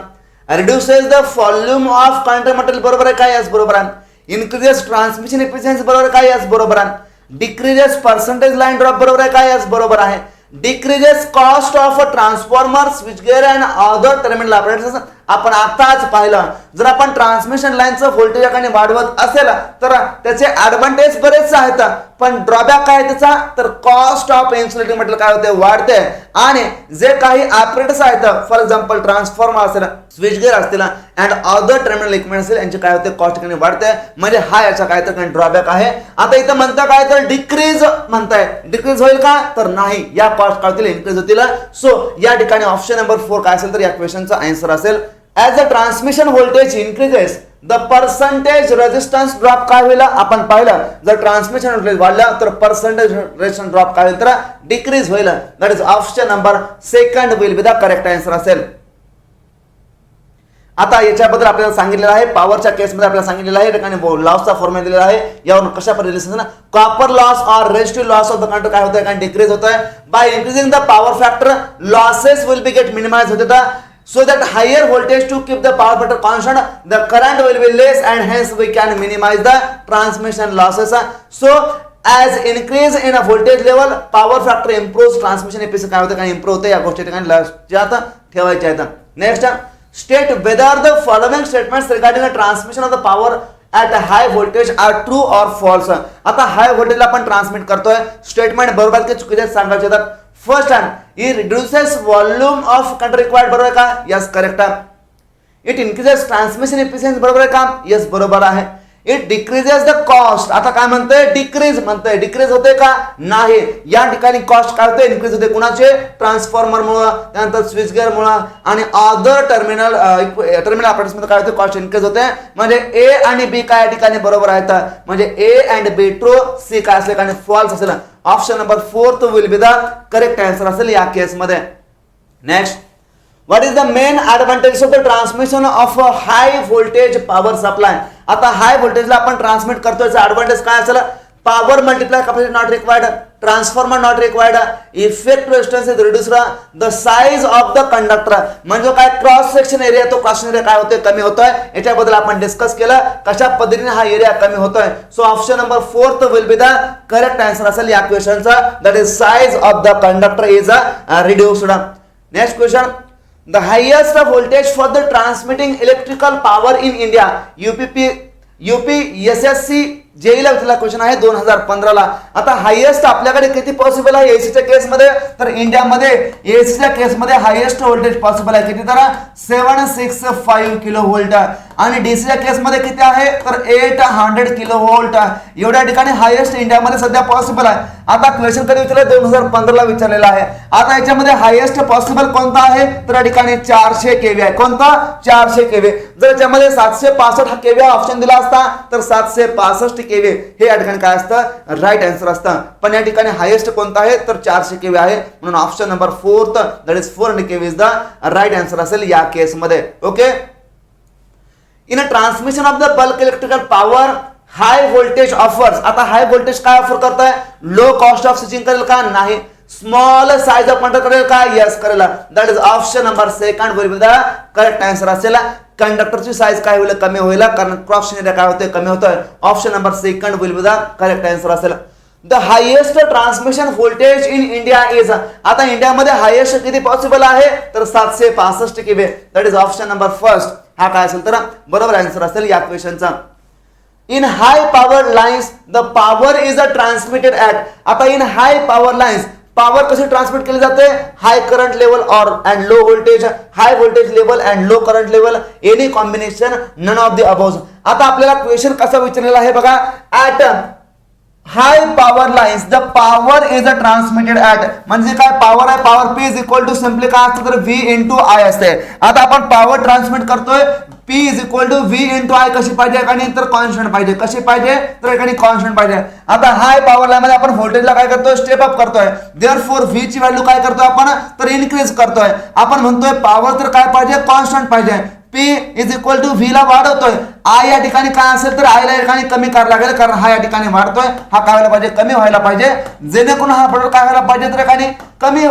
Reduces the volume of conductor material बरोबर आहे काय याच बरोबर आहे. इन्क्रीजेस ट्रान्समिशन एफिशियन्सी बरोबर काय याच बरोबर आहे. डिक्रीजेस पर्सेंटेज लाईन ड्रॉप बरोबर आहे काय याच बरोबर आहे. Decreases cost of transformer switch gear and other terminal operators आपण आताच पाहिलं. जर आपण ट्रान्समिशन लाईनचं व्होल्टेज याकडे वाढवत असेल तर त्याचे ऍडव्हान्टेज बरेच आहेत, पण ड्रॉबॅक काय त्याचा तर कॉस्ट ऑफ इन्सुलेटिंग मटेरियल काय होते वाढते. आणि जे काही ऑपरेटर्स आहेत फॉर एक्झाम्पल ट्रान्सफॉर्मर असेल स्विच गेअर असतील अँड अदर टर्मिनल इक्विपमेंट असेल यांचे काय होते कॉस्ट वाढते. म्हणजे हा याचा काय तर ड्रॉबॅक आहे. आता इथं म्हणता काय तर डिक्रीज म्हणताय, डिक्रीज होईल का तर नाही, या कॉस्ट काय होतील इन्क्रीज होतील. सो या ठिकाणी ऑप्शन नंबर 4 काय असेल तर या क्वेश्चनचा आन्सर असेल. As the transmission voltage increases, the percentage resistance drop काय होईल आपण पाहिलं. जर ट्रान्समिशन व्होल्टेज वाढलं तर पर्सेंटेज रेजिस्टन्स ड्रॉप काय होईल तर डिक्रीज होईल. That is option number 2 will be the correct answer असेल. आता याच्याबद्दल आपल्याला सांगितलेलं आहे पॉवरच्या केसमध्ये आपल्याला सांगितलेलं आहे ठिकाणी लॉसचा फॉर्म्युला दिलेला आहे. यावरून कशा पद्धतीने ना कॉपर लॉस और resistive loss of the conductor काय होतं कारण डिक्रीज होत आहे. By increasing the power factor losses will be get minimise होते. So that higher voltage to keep the power factor constant, the current will be less and hence we can minimize the transmission losses. So as increase in a voltage level, power factor improves, transmission efficiency काय होतं काय improve होते. या गोष्टी ठिकाणी लक्षात ठेवायच्या आहेत. Next, state whether the following statements regarding the transmission of the power at high voltage are true or false. आता हाय व्होल्टेजला आपण ट्रान्समिट करतोय, स्टेटमेंट बरोबर की चुकीचे सांगायचे येतात. First hand, it reduces volume of current required, बरोबर आहे का? Yes, correct. It increases transmission efficiency, बरोबर आहे का? यस, बरोबर आहे. It decreases the cost. आता काय म्हणतोय? डिक्रीज म्हणतोय. डिक्रीज होते का? नाही. या ठिकाणी कॉस्ट काय होते? इन्क्रीज होते. कुणाचे? ट्रान्सफॉर्मरमुळे, त्यानंतर स्विच गिअरमुळे आणि अदर टर्मिनल ऑपरेटर्स मध्ये काय होते? कॉस्ट इन्क्रीज होते. म्हणजे ए आणि बी काय या ठिकाणी बरोबर आहेत. म्हणजे A and B true, C काय असेल आणि फॉल्स असेल. Option number 4 will be the correct answer असेल या केस मध्ये. Next, what is the main advantage of the transmission of a high voltage power supply? आता हाय व्होल्टेजला आपण ट्रान्समिट करतोय, ऍडव्हान्टेज काय असेल? Power multiply capacity not required, transformer not required, effect resistance is reduced, the size of the conductor म्हणजे काय? Cross section area, तो cross area काय होतोय? कमी होतोय. याच्याबद्दल आपण डिस्कस केलं कशा पद्धतीने हा एरिया कमी होतोय. So option number 4 will be the correct answer असेल या क्वेश्चनचा. That is size of the conductor is reduced. Next question, the highest voltage for the transmitting electrical power in India, UPSSC जेईला विचारला क्वेश्चन आहे 2015 ला. आता highest आपल्याकडे किती possible आहे एसीच्या केसमध्ये? तर इंडियामध्ये एसीच्या केसमध्ये हायेस्ट व्होल्टेज पॉसिबल आहे किती? तर 765 किलो व्होल्ट. आणि डीसीच्या केसमध्ये किती आहे? तर 800 किलो व्होल्ट. एवढ्या ठिकाणी हायेस्ट इंडियामध्ये सध्या पॉसिबल आहे. आता क्वेश्चन कधी विचारलं? 2015 ला विचारलेला आहे. आता याच्यामध्ये हायेस्ट पॉसिबल कोणता आहे? तर या ठिकाणी 400 केव्ही आहे. कोणता? 400 केव्ही. जर याच्यामध्ये 765 हा केव्ही ऑप्शन दिला असता तर 765 केव्ही हे या ठिकाणी काय असतं? राईट आन्सर असतं. पण या ठिकाणी हायेस्ट कोणता आहे? तर 400 केव्ही आहे. म्हणून option number 4 that is 400 kV is the right answer असेल या केस मध्ये. Okay. In a transmission of the bulk electrical power high voltage offers. आता हाय व्होल्टेज काय ऑफर करताय? लो कॉस्ट ऑफ स्विचिंग करेल का? नाही. स्मॉल साइज ऑफ कंडक्टर करेल का? यस, करेल. That is option number 2 will be the correct answer असेल. कंडक्टरची साइज काय होईल? कमी होईल, कारण क्रॉस एरिया काय होते? कमी होतोय. Option number 2 will be the correct answer असेल. The highest transmission voltage in India is. आता इंडियामध्ये हायेस्ट किती पॉसिबल आहे? तर 765 KV. That is option number 1. हा काय असेल? तर बरोबर आन्सर असेल या क्वेश्चनचा. In high power lines the power is transmitted at. आता in high power lines power कशी ट्रान्समिट केली जाते? हाय करंट लेवल और and low voltage, high voltage level and low current level, any combination, none of the above. आता आपल्याला question कसा विचारलेला आहे बघा. At high power lines the power is transmitted at म्हणजे काय? पॉवर आहे, power P is equal to simply काय असतं? तर व्ही इंटू आय असते. आता आपण पॉवर ट्रान्समिट करतोय, P is equal to V into I. कशी पाहिजे? एकाने तर कॉन्स्टंट पाहिजे. कशी पाहिजे? तर एकाने कॉन्स्टंट पाहिजे. आता हाय पॉवर लाईन मध्ये आपण व्होल्टेजला काय करतोय? स्टेप अप करतोय. देअरफॉर व्ही ची व्हॅल्यू काय करतोय आपण? तर इन्क्रीज करतोय. आपण म्हणतोय पॉवर तर काय पाहिजे? कॉन्स्टंट पाहिजे. P is equal to V ला वाढवतोय. आय या ठिकाणी काय असेल तर आय ला या ठिकाणी कमी करायला लागेल, कारण हा या ठिकाणी वाढतोय. हा काय व्हायला पाहिजे? कमी व्हायला पाहिजे. जेणेकरून हा प्रोडक्ट काय व्हायला पाहिजे? तर एकाने कमी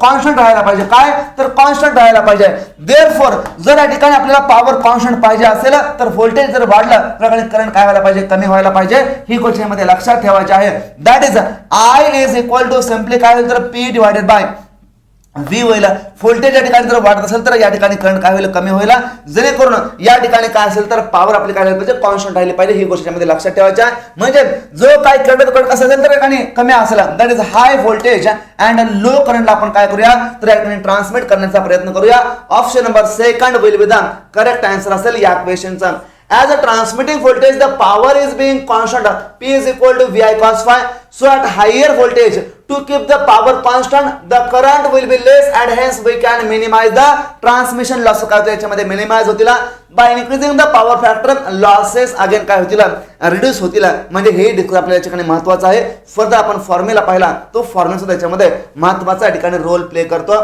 कॉन्स्टंट राहायला पाहिजे. काय? तर कॉन्स्टंट राहायला पाहिजे. देअरफॉर जर या ठिकाणी आपल्याला पॉवर कॉन्स्टंट पाहिजे असेल तर व्होल्टेज जर वाढलं तर करंट काय व्हायला पाहिजे? कमी व्हायला पाहिजे. ही गोष्ट यामध्ये लक्षात ठेवायची आहे. That is I is equal to simply काय होईल? तर पी डिवायडेड बाय व्ही होईल. व्होल्टेज या ठिकाणी जर वाढत असेल तर या ठिकाणी करंट काय होईल? कमी होईल. जेणेकरून या ठिकाणी काय असेल तर पॉवर आपली काय पाहिजे? कॉन्स्टंट राहिली पाहिजे. ही गोष्ट यामध्ये लक्षात ठेवायची आहे. म्हणजे जो काय करंट असेल तर एकाने कमी असेल, that is high voltage and low करंटला आपण काय करूया? तर या ठिकाणी ट्रान्समिट करण्याचा प्रयत्न करूया. Option number 2 will be the correct answer असेल या क्वेश्चनचा. As a transmitting voltage, the power is being constant. P is equal to VI cos phi. So at higher voltage, to keep the power constant, the current will be less, and hence we can minimize the transmission loss. काय होतं याच्यामध्ये? Minimise होतील. By increasing the power factor, losses again काय होतील? Reduce होतील. म्हणजे हे आपल्या याच्याकडे महत्वाचं आहे. फर्दर आपण फॉर्म्युला पाहिला, तो फॉर्म्युला सुद्धा याच्यामध्ये महत्वाचा या ठिकाणी रोल प्ले करतो.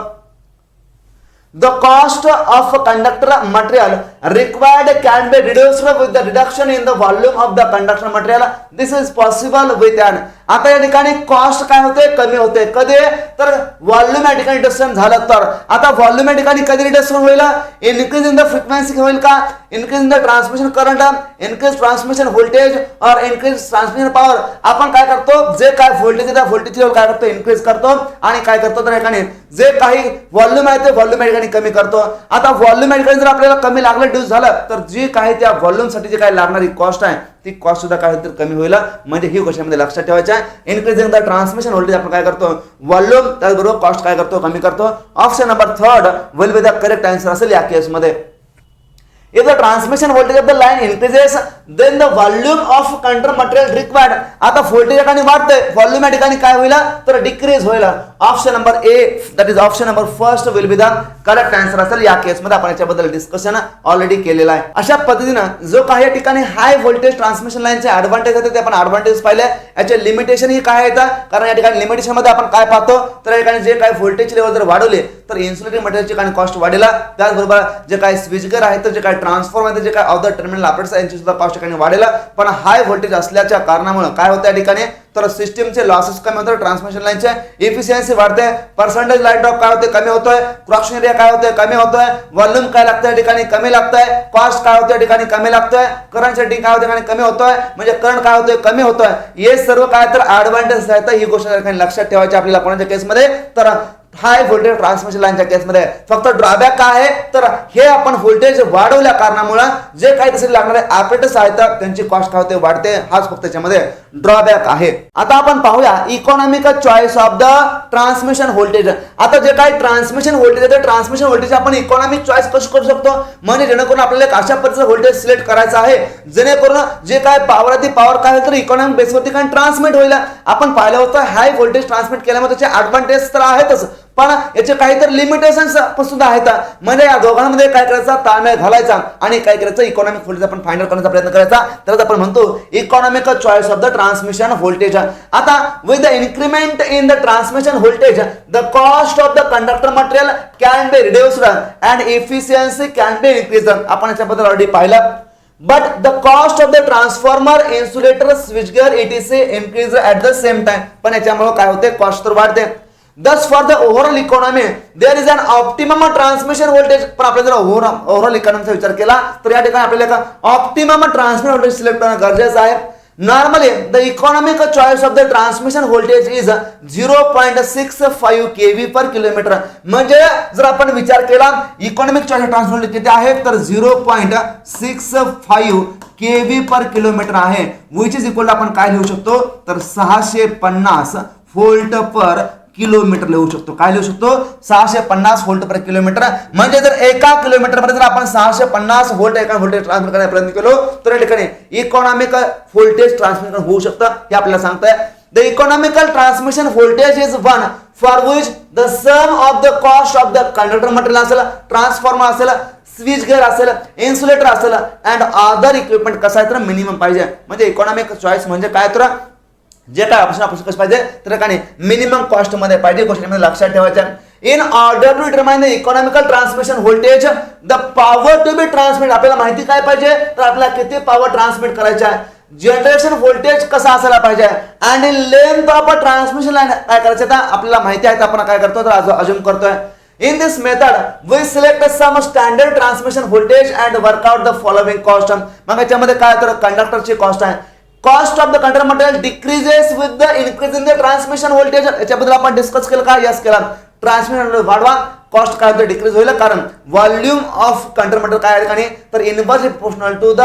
The cost of conductor material required can be reduced with the reduction in the volume of the conductor material. This is possible with an. आता या ठिकाणी कॉस्ट काय होते? कमी होते. कधी? तर व्हॉल्यूम या ठिकाणी रिडक्शन झालं तर. आता व्हॉल्यूम या ठिकाणी कधी रिडक्शन होईल? इन्क्रीज इन द फ्रिक्वेन्सी होईल का? Increase in the transmission current, increase transmission voltage और इन्क्रीज ट्रान्समिशन पॉवर. आपण काय करतो? जे काय व्होल्टेज आहे व्होल्टेज लेवल काय करतो? इन्क्रीज करतो. आणि काय करतो? तर या ठिकाणी जे काही व्हॉल्यूम आहे ते व्हॉल्यूम या ठिकाणी कमी करतो. आता व्हॉल्यूम या ठिकाणी जर आपल्याला कमी लागलं रिड्यूस झालं तर जी काही त्या व्हॉल्यूमसाठी जी काही लागणारी कॉस्ट आहे ती कॉस्ट सुद्धा काय तर कमी होईल. म्हणजे ही गोष्टीमध्ये लक्षात ठेवायचं आहे. इन्क्रीजिंग द ट्रान्समिशन व्होल्टेज आपण काय करतो, व्हॉल्यूम त्याचबरोबर कॉस्ट काय करतो, कमी करतो. Option number 3 will be the correct answer असेल या केसमध्ये. If the transmission voltage of the line increases, then the volume of conductor material required. आता व्होल्टेज या ठिकाणी वाढतंय, व्हॉल्यूम या ठिकाणी काय होईल तर डिक्रीज होईल. Option number A that is option number first will be the correct answer असेल. या केस मध्ये आपण याच्याबद्दल डिस्कशन ऑलरेडी केलेलं आहे. अशा पद्धतीनं जो काही या ठिकाणी हाय व्होल्टेज ट्रान्समिशन लाईनचे ऍडव्हान्टेज होते ते आपण ऍडव्हान्टेज पाहिले. याचे लिमिटेशन ही काय येतात, कारण या ठिकाणी लिमिटेशन मध्ये आपण काय पाहतो तर या ठिकाणी जे काही व्होल्टेज लेवल जर वाढवले तर इन्सुलेटिंग मटेरियलची काही कॉस्ट वाढेल. त्याचबरोबर जे काही स्विचगर आहेत तर जे काही ट्रान्सफॉर्मर जे काय ऑफ द टर्मिनल ऑपरेटर्स यांची सुद्धा कॉस्ट ठिकाणी वाढेल. पण हाय व्होल्टेज असल्याच्या कारणामुळे काय होतं या ठिकाणी तर सिस्टमचे लॉसेस कमी होतात, ट्रान्समिशन लाईनचे इफिशियन्सी वाढते, पर्सेंटेज लाईट ड्रॉप काय होते कमी होतोय, क्रॉस एरिया काय होतोय कमी होतोय, व्हॉल्यूम काय लागतं या ठिकाणी कमी लागतंय, कॉस्ट काय होतं या ठिकाणी कमी लागतोय, करंट सेटिंग काय होतं या ठिकाणी कमी होतोय, म्हणजे करंट काय होतोय कमी होतोय. हे सर्व काय तर ऍडव्हान्टेज आहेत. ही गोष्ट या ठिकाणी लक्षात ठेवायची आपल्याला कोणाच्या केसमध्ये तर हाय व्होल्टेज ट्रान्समिशन लाईनच्या केसमध्ये. फक्त ड्रॉबॅक काय आहे तर हे आपण व्होल्टेज वाढवल्या कारणामुळे जे काही तसे लागणारे ऑपरेटर्स आहेत त्यांची कॉस्ट काय होते वाढते. हाच फक्त त्याच्यामध्ये ड्रॉबॅक आहे. आता आपण पाहूया economical choice of the transmission voltage. आता जे काही ट्रान्समिशन व्होल्टेज आहे ते ट्रान्समिशन व्होल्टेज आपण इकॉनॉमिक चॉईस कसं करू शकतो, म्हणजे जेणेकरून आपल्याला एक अशा पद्धतीचं व्होल्टेज सिलेक्ट करायचं आहे जेणेकरून जे काय पॉवर आहे ती पॉवर काय होईल तर इकॉनॉमिक बेसवरती काय ट्रान्समिट होईल. आपण पाहिलं होतं हाय व्होल्टेज ट्रान्समिट केल्यामुळे त्याचे ऍडव्हान्टेज तर आहेतच पण याचे काहीतरी लिमिटेशन्स सुद्धा आहेत. म्हणजे या दोघांमध्ये काय करायचा ताळमेळ घालायचा आणि काय करायचं इकॉनॉमिक व्होल्टेज आपण फाइंड आउट करण्याचा प्रयत्न करायचा. तर आपण म्हणतो economical choice of the transmission voltage. आता with the increment in the transmission voltage the cost of the conductor material can be reduced and efficiency can be increase. आपण याच्याबद्दल ऑलरेडी पाहिलं. But the cost of the transformer, insulator, switchgear etc increase at the same time. पण याच्यामुळे काय होते cost तर वाढते. Thus for the overall economy there is an optimum transmission voltage. पण आपल्याला जर ओव्हरऑल इकॉनॉमीचा विचार केला तर या ठिकाणी आपल्याला ऑप्टिमम ट्रान्समिशन व्होल्टेज सिलेक्ट करणं गरजेचं आहे. Normally the economical choice of the transmission voltage is 0.65 kV per kilometer. म्हणजे जर आपण विचार केला economic choice of transmission voltage किती आहे तर 0.65 kV पर किलोमीटर आहे. विच इज इक्वल आपण काय लिहू शकतो तर 650 व्होल्ट पर किलोमीटर लिहू शकतो. काय लिहू शकतो 650 व्होल्ट पर किलोमीटर. म्हणजे जर एका किलोमीटर मध्ये जर आपण 650 व्होल्ट एका व्होल्टेज ट्रान्समिट करण्याचा प्रयत्न केलो तर या ठिकाणी इकॉनॉमिक व्होल्टेज ट्रान्समिशन होऊ शकतं हे आपल्याला सांगताय. The economical transmission voltage is one for which the sum of the cost of the conductor material असेल, ट्रान्सफॉर्मर असेल, स्विच गेअर असेल, इन्सुलेटर असेल अँड अदर इक्विपमेंट कसं आहे तर मिनिमम पाहिजे. म्हणजे इकॉनॉमिक चॉईस म्हणजे काय तर जे काय ऑप्शन आपण कसं पाहिजे तर काय मिनिमम कॉस्ट मध्ये पाहिजे. गोष्टीमध्ये लक्षात ठेवायच्या. In order to determine the economical transmission voltage the power to be transmit. आपल्याला माहिती काय पाहिजे तर आपल्याला किती पॉवर ट्रान्समिट करायची आहे, जनरेशन व्होल्टेज कसा असायला पाहिजे आणि लेंथ ऑफ ट्रान्समिशन लाईन काय करायचं आता आपल्याला माहिती आहे. आपण काय करतो तर अजून करतोय. In this method, we select some standard transmission voltage and work out the following cost. मग याच्यामध्ये काय तर कंडक्टरची कॉस्ट आहे. Cost of the conductor material decreases with the increase in the transmission voltage. याच्याबद्दल आपण डिस्कस केलं का यस केला. ट्रान्समिशन वाढवा कॉस्ट काय होतं डिक्रीज होईल कारण व्हॉल्यूम ऑफ कंडक्टर मटेरियल काय आहे आणि तर इनव्हर्सली प्रोपोर्शनल टू द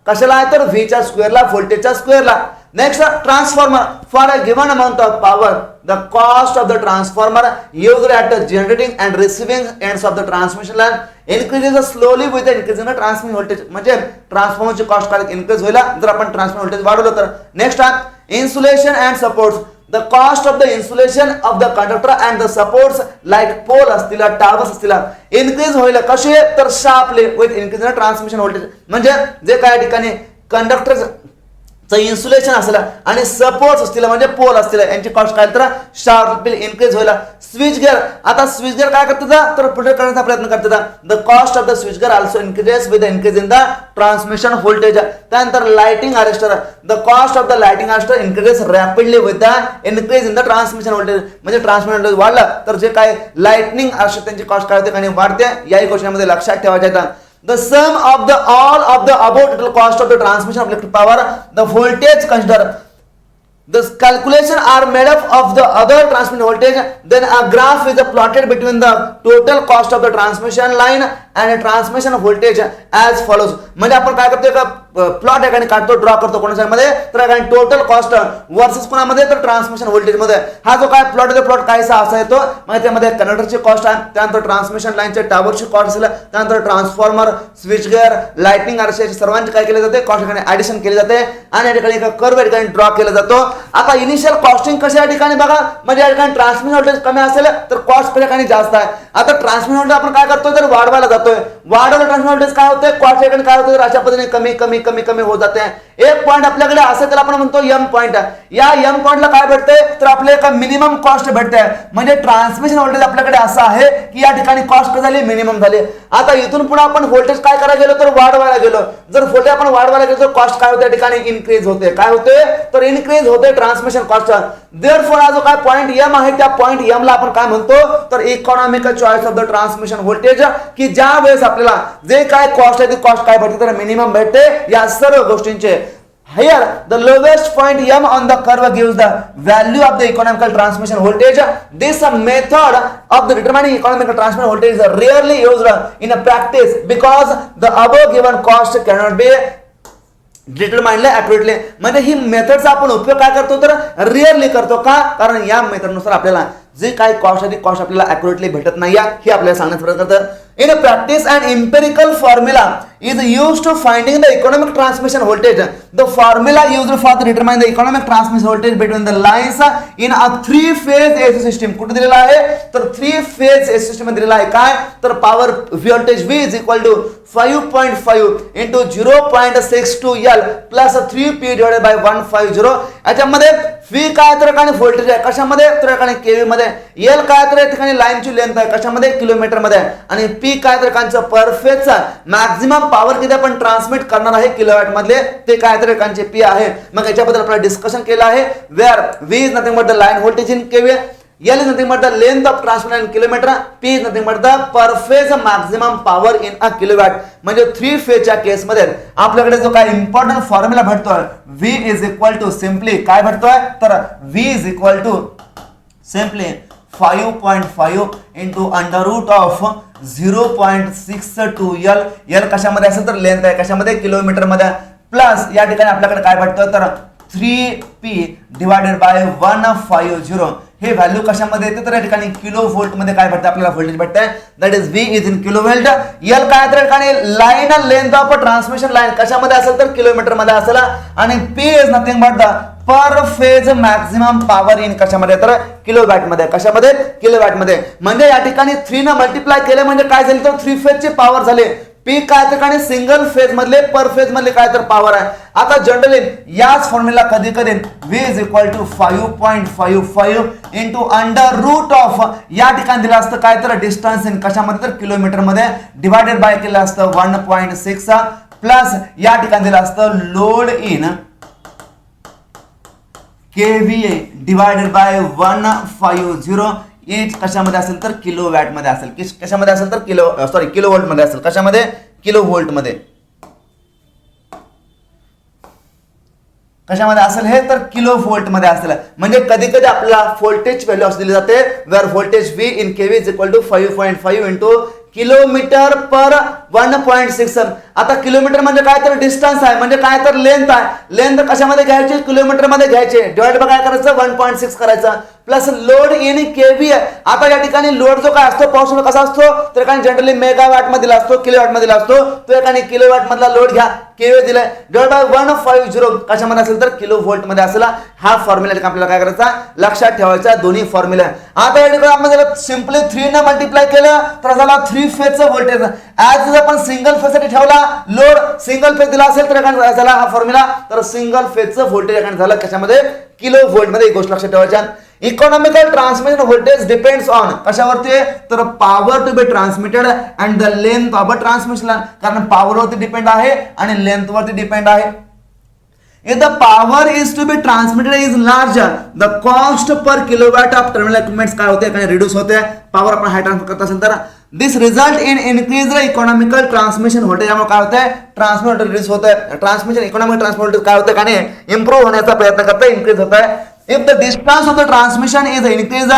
कशाला आहे तर व्ही च्या स्क्वेअरला व्होल्टेजच्या स्क्वेअरला. Next transformer for a given amount of power the cost of the transformer used at the generating and receiving ends of the transmission line increases slowly with the increase in the transmission voltage. म्हणजे ट्रान्सफॉर्मरची cost काय increase होईल जर आपण transmission voltage वाढवलं तर. Next आहे insulation and supports. The cost of the insulation of the conductor and the supports like pole असतील towers असतील increase होईल कसे तर sharply with increase in transmission voltage. म्हणजे जे काय ठिकाणी कंडक्टर इन्सुलेशन असेल आणि सपोर्ट्स असतील म्हणजे पोल असतील यांची कॉस्ट काय तर शार्पली इन्क्रीज होईल. Switch gear. आता स्विच गिअर काय करतात तर प्रोटेक्ट करण्याचा प्रयत्न करतात. The cost of the switch gear also increases with increase in the transmission voltage. त्यानंतर lighting arrester. The cost of the lighting arrester increases rapidly with the increase in the transmission voltage. म्हणजे transmission voltage वाढलं तर जे काय lightning arrester त्यांची cost काय होते आणि वाढते. याही गोष्टीमध्ये लक्षात ठेवायचं. The sum of the all of the above total cost of the transmission of electric power, the voltage consider. The calculation are made up of the other transmission voltage. Then a graph is plotted between the total cost of the transmission line and transmission voltage as follows. म्हणजे आपण काय करतो का plot एकाने काढतो draw करतो कोणाच्यामध्ये तर एकाने टोटल कॉस्ट वर्सेस कोणामध्ये तर ट्रान्समिशन व्होल्टेज मध्ये. हा जो काय प्लॉट आहे प्लॉट कायसा असा येतो म्हणजे त्यामध्ये कंडक्टरची कॉस्ट आहे, त्यानंतर ट्रान्समिशन लाईनच्या टावरची कॉस्ट असेल, त्यानंतर ट्रान्सफॉर्मर, स्विच गिअर, लाइटनिंग आरशे सर्वांची काय केले जाते कॉस्ट एकाने ऍडिशन केली जाते आणि या ठिकाणी एका कर्व या ठिकाणी ड्रॉ केला जातो. आता इनिशियल कॉस्टिंग कशा या ठिकाणी बघा म्हणजे या ठिकाणी ट्रान्समिशन व्होल्टेज कमी असेल तर कॉस्ट त्या ठिकाणी जास्त आहे. आता ट्रान्समिशन व्होल्टेज आपण काय करतोय तर वाढवायला जातोय, वाढवलं ट्रान्समिशन व्होल्टेज काय होतंय कॉस्ट या ठिकाणी काय होतं तर अशा पद्धतीने कमी कमी कमी कमी होत जाते. एक पॉइंट आपल्याकडे असेल त्याला आपण म्हणतो एम पॉइंट. या एम पॉइंटला काय भेटतंय तर आपल्याला एक मिनिमम कॉस्ट भेटते म्हणजे ट्रान्समिशन व्होल्टेज आपल्याकडे असं आहे की या ठिकाणी कॉस्ट झाली मिनिमम झाली. आता इथून पुढे आपण व्होल्टेज काय करायला गेलो तर वाढवायला गेलो, जर व्होल्टेज आपण वाढवायला गेलो तर कॉस्ट काय होते या ठिकाणी इन्क्रीज होते. काय होते तर इन्क्रीज होते ट्रान्समिशन कॉस्ट. देअरफॉर हा जो काय पॉइंट एम आहे त्या पॉइंट एम ला आपण काय म्हणतो तर economical choice of the transmission voltage, की ज्या वेळेस आपल्याला जे काय कॉस्ट आहे ती कॉस्ट काय भेटते तर मिनिमम भेटते या सर्व गोष्टींचे. Here the lowest point m on the curve gives the value of the economical transmission voltage. This method of the determining economical transmission voltage is rarely used in a practice because the above given cost cannot be determinedly accurately. म्हणजे ही मेथडचा आपण उपयोग काय करतो तर really करतो का कारण या मेथडनुसार आपल्याला जे काय कॉस्ट आहे ती कॉस्ट आपल्याला ऍक्युरेटली भेटत नाही हे आपल्याला सांगण्याचा प्रयत्न करतं. In a practice, an empirical formula is used to finding the economic transmission voltage. The formula used for determining the economic transmission voltage between the lines in a three-phase AC system. कुठे दिलेला आहे तर three phase AC system मध्ये दिलेला आहे काय तर power voltage V is equal to 5.5 into 0.62 L plus 3P divided by 150. याच्यामध्ये V काय तर ठिकाणी व्होल्टेज आहे कशामध्ये तर ठिकाणी केव्ही मध्ये, L काय तर ठिकाणी लाईनची लेंथ आहे कशामध्ये किलोमीटर मध्ये, आणि P काय तर कांचा पर फेजचा मॅक्झिमम पॉवर किती आपण ट्रान्समिट करणार आहे किलोवॅट मधले ते काय तर कांचे P आहे. मग याच्याबद्दल आपण डिस्कशन केलं आहे wear V is nothing but the line voltage in kV, L is nothing but the length of transmission in kilometer, P is nothing but the per phase maximum power in a kilowatt. म्हणजे three फेजच्या case मध्ये आपल्याकडे जो काय important formula भेटतोय V is equal to simply काय भेटतोय तर V is equal to simply 5.5 into under root of 0.62 L. L कशामध्ये असेल तर लेंथ आहे कशामध्ये किलोमीटर मध्ये, प्लस या ठिकाणी आपल्याकडे काय भेटतं तर 3P डिवाइडेड बाय 150. हे व्हॅल्यू कशामध्ये येते तर या ठिकाणी किलो व्होल्ट मध्ये काय भेटतं आपल्याला व्होल्टेज भेटतंय that is V is in kilo volt. L काय तर ठिकाणी line length of transmission line कशामध्ये असेल तर किलोमीटर मध्ये असेल, आणि P is nothing but the per phase maximum power in कशामध्ये तर किलोवॅट मध्ये कशामध्ये किलोवॅट मध्ये. म्हणजे या ठिकाणी 3 न मल्टिप्लाय केले म्हणजे काय झाले तर थ्री फेज ची पॉवर झाली. P काय तर ठिकाणी सिंगल फेज मधले पर फेज मधले काय तर पॉवर आहे. आता जनरली याच फॉर्म्युला कधी कधी V is equal to 5.55 into under root of या ठिकाणी दिलं असतं काय तर डिस्टन्स इन कशामध्ये तर किलोमीटर मध्ये डिवाइडेड बाय केलं असतं 1.6 प्लस या ठिकाणी दिलं असतं load in KVA divided by 150. H कशामध्ये असेल तर किलोवॅट मध्ये असेल कशामध्ये असेल तर किलो व्होल्ट मध्ये असेल कशामध्ये किलो व्होल्ट मध्ये कशामध्ये असेल हे तर किलो व्होल्ट मध्ये असेल. म्हणजे कधी कधी आपल्याला व्होल्टेज व्हॅल्यू असं दिली जाते where voltage V in kV is equal to 5.5 into kilometre per 1.6. आता किलोमीटर म्हणजे काय तर डिस्टन्स आहे म्हणजे काय तर लेंथ आहे, लेंथ कशामध्ये घ्यायची किलोमीटर मध्ये घ्यायचे डिवाइड बाय काय करायचं 1.6 करायचं प्लस लोड इन केव्ही. आता या ठिकाणी लोड जो काय असतो पाऊस कसा असतो तर एकाने जनरली मेगावॅट मध्ये असतो किलोवॅट मध्ये असतो, तो एकाने किलोवॅट मधला लोड घ्या केव्ही दिलाय डिवाइड बाय 150 कशामध्ये असेल तर किलो व्होल्ट मध्ये असेल. हा फॉर्म्युला आपल्याला काय करायचा लक्षात ठेवायचा दोन्ही फॉर्म्युला. आता या ठिकाणी आपण सिंपली 3 न मल्टिप्लाय केलं तर झाला थ्री फेजचं व्होल्टेज. ऍज आपण सिंगल फेज साठी ठेवला लोड सिंगल फेज दिला असेल तर काय झाला हा फॉर्म्युला तर सिंगल फेजचं व्होल्टेज झालं कशामध्ये किलो व्होल्ट मध्ये. एक गोष्ट लक्षात ठेवायच्या economical transmission voltage depends on कशावरती तर power to be transmitted and the length of transmission, कारण पॉवर वरती डिपेंड आहे आणि लेंथ वरती डिपेंड आहे. If the power is to be transmitted is larger, the cost per kilowatt of terminal equipments काय होते काही रिड्यूस होते. पॉवर आपण हाय ट्रान्सफर करत असेल तर this result in increase economical transmission voltage. यामुळे काय होतंय, ट्रान्समिशन रिड्यूस होत आहे, ट्रान्समिशन इकॉनॉमिक ट्रान्समिशन व्होल्टेज काय होतं आणि इम्प्रूव्ह होण्याचा प्रयत्न करतोय, इन्क्रीज होत आहे. If the distance of the transmission is increased,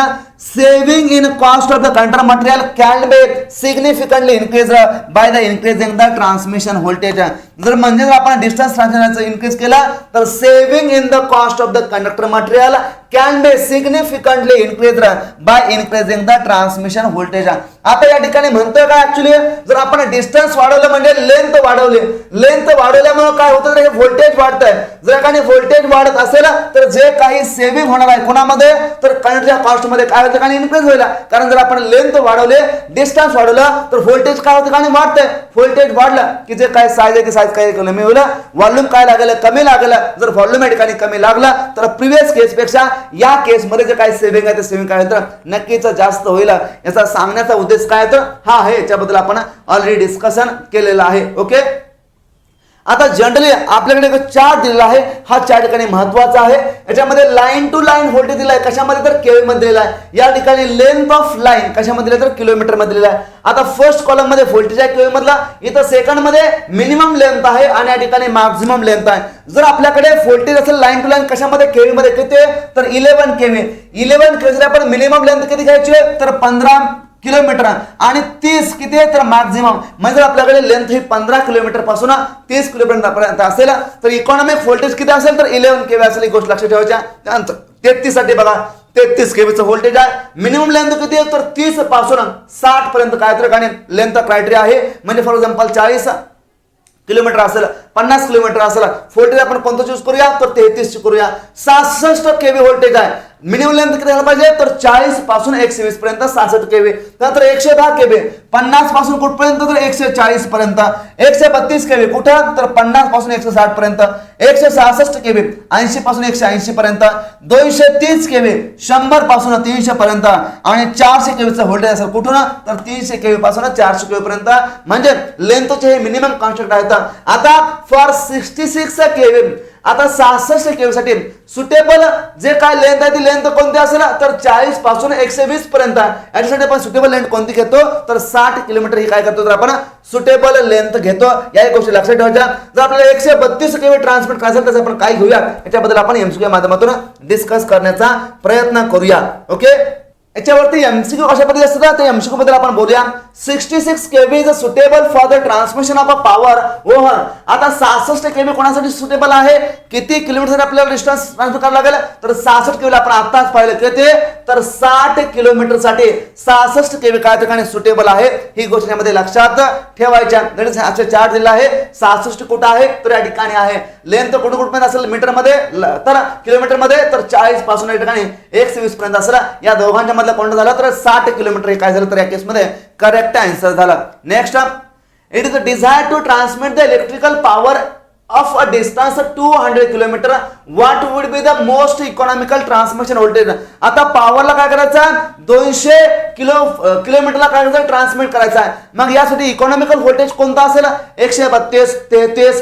saving in cost of the conductor material can be significantly increased by the increasing the transmission voltage. जर म्हणजे जर आपण डिस्टन्स ट्रान्समिशनचा इन्क्रीज केला तर saving in the cost of the conductor material can be significantly increase by increasing the transmission voltage. आता या ठिकाणी म्हणतोय का ऍक्च्युली जर आपण डिस्टन्स वाढवलं म्हणजे लेंथ वाढवली, लेंथ वाढवल्यामुळे काय होतं तर हे व्होल्टेज वाढतंय. जर एखादी व्होल्टेज वाढत असेल तर जे काही सेव्हिंग होणार आहे कोणामध्ये तर कंडक्टरच्या कॉस्ट मध्ये काय होतं आणि इन्क्रीज होईल. कारण जर आपण लेंथ वाढवले, डिस्टन्स वाढवलं तर व्होल्टेज काय होतं आणि वाढतंय. व्होल्टेज वाढलं की जे काय साईज आहे ते साईज काय कमी होईल, व्हॉल्यूम काय लागेल कमी लागेल. जर व्हॉल्यूम या ठिकाणी कमी लागला तर प्रिव्हियस केस पेक्षा या केस मध्ये जे काही सेव्हिंग आहे ते सेव्हिंग काय होतं नक्कीच जास्त होईल. याचा सांगण्याचा उद्देश काय तर हा आहे, याच्याबद्दल आपण ऑलरेडी डिस्कशन केलेलं आहे. ओके, आता जनरली आपल्याकडे एक चार्ट दिलेला आहे, हा चार्ट ठिकाणी महत्वाचा आहे. याच्यामध्ये लाईन टू लाईन व्होल्टेज दिलाय कशामध्ये तर केव्ही मध्ये दिलेला आहे. या ठिकाणी लेंथ ऑफ लाईन कशामध्ये दिला तर किलोमीटर मध्ये दिलेला आहे. आता फर्स्ट कॉलम मध्ये व्होल्टेज आहे केव्ही मधला, इथं सेकंड मध्ये मिनिमम लेंथ आहे आणि या ठिकाणी मॅक्झिमम लेंथ आहे. जर आपल्याकडे व्होल्टेज असेल लाईन टू लाईन कशामध्ये केव्ही मध्ये किती तर 11 केव्ही. 11 केव्ही आपण मिनिमम लेंथ किती घ्यायची तर 15 किलोमीटर आणि 30 किती आहे तर मॅक्झिमम. म्हणजे आपल्याकडे लेंथ ही 15 किलोमीटर पासून 30 किलोमीटर पर्यंत असेल तर इकॉनॉमिक व्होल्टेज किती असेल तर 11 केव्ही असेल. ही गोष्ट लक्षात ठेवायची. त्यानंतर 33 साठी बघा 33 केव्हीचं व्होल्टेज आहे. मिनिमम लेंथ किती आहे तर 30 पासून 60 पर्यंत काय तर लेंथ क्रायटेरिया आहे. म्हणजे फॉर एक्झाम्पल 40 किलोमीटर असेल, 50 किलोमीटर असेल, व्होल्टेज आपण कोणतं चूज करूया तर 33 करूया. 66 केव्ही व्होल्टेज आहे. मिनिमम लेंथ किती झाला पाहिजे तर 40 पासून 120 पर्यंत 66 केव्ही. त्यानंतर 110 केव्ही 50 पासून कुठपर्यंत तर 140 पर्यंत. 132 केव्ही कुठं तर 50 पासून 160 पर्यंत. 166 केव्ही 80 पासून 180 पर्यंत. 230 केव्ही 100 पासून 300 पर्यंत आणि 400 केव्हीचं व्होल्टेज असेल कुठून तर 300 केव्ही पासून 400 केव्ही पर्यंत. म्हणजे लेंथचे हे मिनिमम कॉन्स्टंट आहेत. आता फॉर 66 केव्ही, आता 66 केव्ही साठी सुटेबल जे काय लेंथ आहे ती लेंथ कोणती असेल तर 40 पासून 120 पर्यंत. याच्यासाठी आपण सुटेबल लेंथ कोणती घेतो तर 60 किलोमीटर ही काय करतो तर आपण सुटेबल लेंथ घेतो. या गोष्टी लक्षात ठेवायच्या. जर आपल्याला 132 केव्ही ट्रान्समिट करायचं असेल तर आपण काय घेऊया याच्याबद्दल आपण एमसीक्यू माध्यमातून डिस्कस करण्याचा प्रयत्न करूया. ओके, याच्यावरती एमसीक्यू कशा पद्धतीने असतात ते एमसीक्यू बद्दल आपण बोलूया. 66 kV is suitable for the transmission of a power over. आता 66 केव्ही कोणासाठी सुटेबल आहे, किती किलोमीटर आपल्याला डिस्टन्स ट्रान्सफर करावं लागेल तर 66 केव्ही आपण आताच पाहिलं किती तर 60 किलोमीटर साठी 66 केव्ही काय ठिकाणी सुटेबल आहे. ही गोष्ट यामध्ये लक्षात ठेवायच्या. असे चार्ट दिला आहे. 66 कुठं आहे तर या ठिकाणी आहे. लेंथ कुठं कुठपर्यंत असेल मीटर मध्ये तर किलोमीटर मध्ये तर 40 पासून या ठिकाणी 120 पर्यंत असेल. या दोघांच्या मधला कोणता झाला तर 60 किलोमीटर हे काय झालं तर या केस मध्ये करेक्ट आन्सर झाला. Next, it is desire to transmit the electrical power of a distance of 200 kilometre what would be the most economical transmission voltage. आता पॉवरला काय करायचं 200 किलोमीटरला काय करायचं ट्रान्समिट करायचं आहे. मग यासाठी इकॉनॉमिकल व्होल्टेज कोणता असेल 132, 33,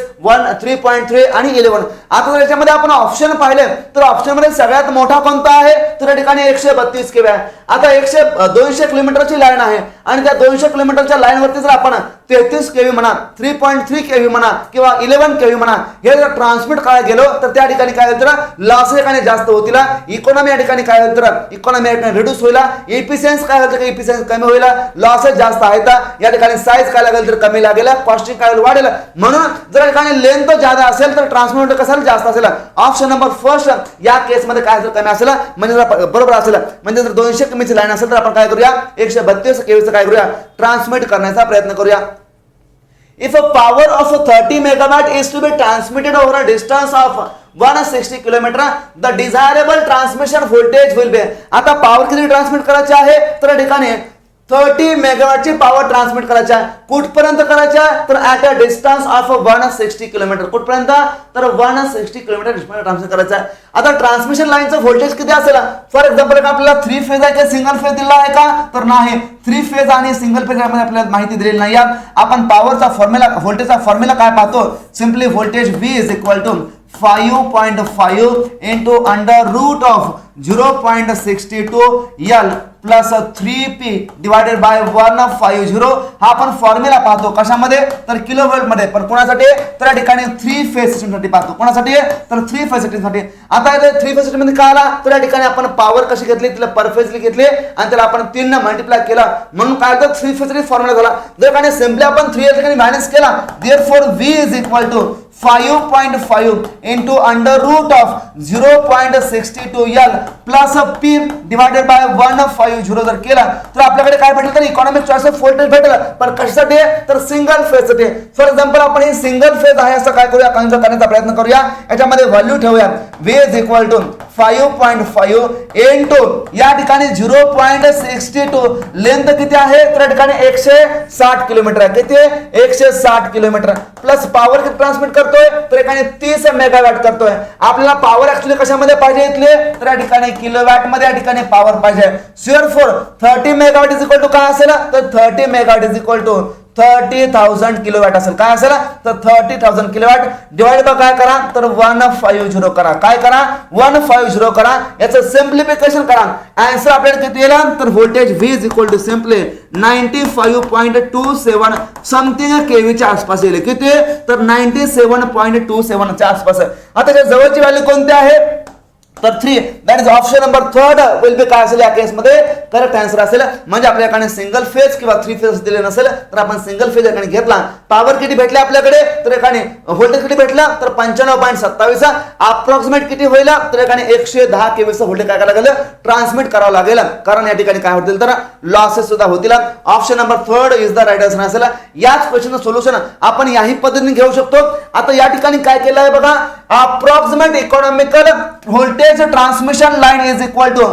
3.3 आणि 11. आता जर याच्यामध्ये आपण ऑप्शन पाहिले तर ऑप्शन मध्ये सगळ्यात मोठा कोणता आहे तर या ठिकाणी 132 केव्ही आहे. आता 200 किलोमीटरची लाईन आहे आणि त्या 200 किलोमीटरच्या लाईन वरती जर आपण 33 केव्ही म्हणा, 3.3 केव्ही म्हणा किंवा 11 केव्ही म्हणा हे जर ट्रान्समिट करायला गेलो तर त्या ठिकाणी काय होईल तर लॉस या ठिकाणी जास्त होतील. इकॉनॉमी या ठिकाणी काय होईल तर इकॉनॉमी या ठिकाणी रिड्यूस होईल. एफिशियन्सी काय होईल तर एफिशियन्सी कमी होईल. लॉसेस जास्त आहेत. या ठिकाणी साईज काय लागेल तर कमी लागेल. कॉस्टिंग काय वाढेल. म्हणून जर या ठिकाणी लेंथ जास्त असेल तर ट्रान्समिट कसा जास्त असेल. ऑप्शन नंबर फर्स्ट या केस मध्ये काय कमी असेल म्हणजे बरोबर असेल. म्हणजे जर 200 कमीची लाईन असेल तर आपण काय करूया 132 केव्हीचं काय करूया ट्रान्समिट करण्याचा प्रयत्न करूया. If a power of 30 megawatt is to be transmitted over a distance of 160 kilometre the desirable transmission voltage will be. आता पॉवर किती ट्रान्समिट करायची आहे तर या ठिकाणी 30 मेगावॅटची पॉवर ट्रान्समिट करायची आहे. कुठपर्यंत करायची आहे तर at a distance of 160 kilometre. कुठपर्यंत तर 160 किलोमीटर डिस्टन्स ट्रान्समिट करायचं आहे. आता ट्रान्समिशन लाईनचं व्होल्टेज किती असेल फॉर एक्झाम्पल आपल्याला 3 फेज आहे का सिंगल फेज दिला आहे का तर नाही. 3 फेज आणि सिंगल फेज यामध्ये आपल्याला माहिती दिलेली नाही. आपण पॉवरचा फॉर्म्युला व्होल्टेजचा फॉर्म्युला काय पाहतो simply voltage V is equal to 5.5 into under root of 0.62 L plus 3p divided by 150 हा आपण फॉर्म्युला पाहतो कशामध्ये तर किलोवोल्ट मध्ये, पण कोणासाठी तर या ठिकाणी 3 फेज सिस्टम साठी पाहतो. कोणासाठी तर 3 फेज सिस्टम साठी. आता इथे 3 फेज सिस्टम मध्ये काय आला तर या ठिकाणी आपण पॉवर कशी घेतली तिला पर फेजली घेतली आणि त्याला आपण 3 ने मल्टिप्लाय केला म्हणून काय तर 3 फेज फॉर्म्युला झाला. जर काही सिंपली आपण 3 या ठिकाणी मायनस केला therefore v is equal to 5.5 into under root of 0.62 L plus p divided by 150 जर केला तर आपल्याकडे काय भेटेल तर इकॉनॉमिक चॉईस ऑफ व्होल्टेज भेटेल. पण कशासाठी तर सिंगल फेज साठी. फॉर एक्झाम्पल आपण हे सिंगल फेज आहे असं काय करूया कन्सिडर करण्याचा प्रयत्न करूया. याच्यामध्ये व्हॅल्यू ठेवूया v is equal to 5.5 into या ठिकाणी 0.62 लेंथ किती आहे तर या ठिकाणी 160 किलोमीटर आहे. किती 160 किलोमीटर प्लस पॉवर किती ट्रान्समिट करतोय तर एकाने 30 मेगावॅट करतोय. आपल्याला पॉवर ऍक्च्युअली कशामध्ये पाहिजे इथले तर या ठिकाणी किलोवॅट मध्ये या ठिकाणी पॉवर पाहिजे. For 30 megawatt is equal to काय असेल तर 30 megawatt is equal to 30,000 kilowatt असेल. काय असेल तर 30,000 किलोवॅट डिवाइड बाय काय करा तर 150 करा. काय करा 150 करा. याचं सिंप्लिफिकेशन करा. आन्सर आपल्याला किती येईल तर voltage v is equal to simply 95.27 something kV च्या आसपास येईल. किती तर 97.27 च्या आसपास. आता त्याच्या जवळची व्हॅल्यू कोणती आहे तर 3 that is option number 3 will be काय असेल या केस मध्ये करेक्ट आन्सर असेल. म्हणजे आपल्याकडे सिंगल फेज किंवा 3 फेज दिले नसेल तर आपण सिंगल फेज याकडे घेतला. पॉवर किती भेटले आपल्याकडे तर एकाने व्होल्टेज किती भेटला तर 95.27 अप्रॉक्सिमेट किती होईल तर एकाने 110 केव्ही चा व्होल्टेज काय करायला लागेल ट्रान्समिट करावं लागेल. कारण या ठिकाणी काय होतील तर लॉसेस सुद्धा होतील. Option number 3 is the right answer असेल. याच क्वेश्चनचं सोल्युशन आपण याही पद्धतीने घेऊ शकतो. आता या ठिकाणी काय केलं आहे बघा approximate economical voltage transmission line is equal to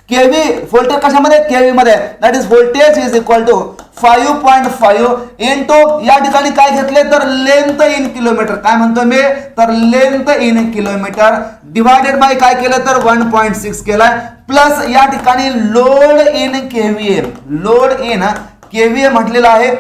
kV voltage कशामध्ये केव्ही मध्ये that is voltage is equal to 5.5 into या ठिकाणी काय घेतले तर लेंथ इन किलोमीटर. काय म्हणतो मी तर length in kilometre divided by काय केलं तर 1.6 केलाय प्लस या ठिकाणी load in kVA. Load in kVA म्हटलेलं आहे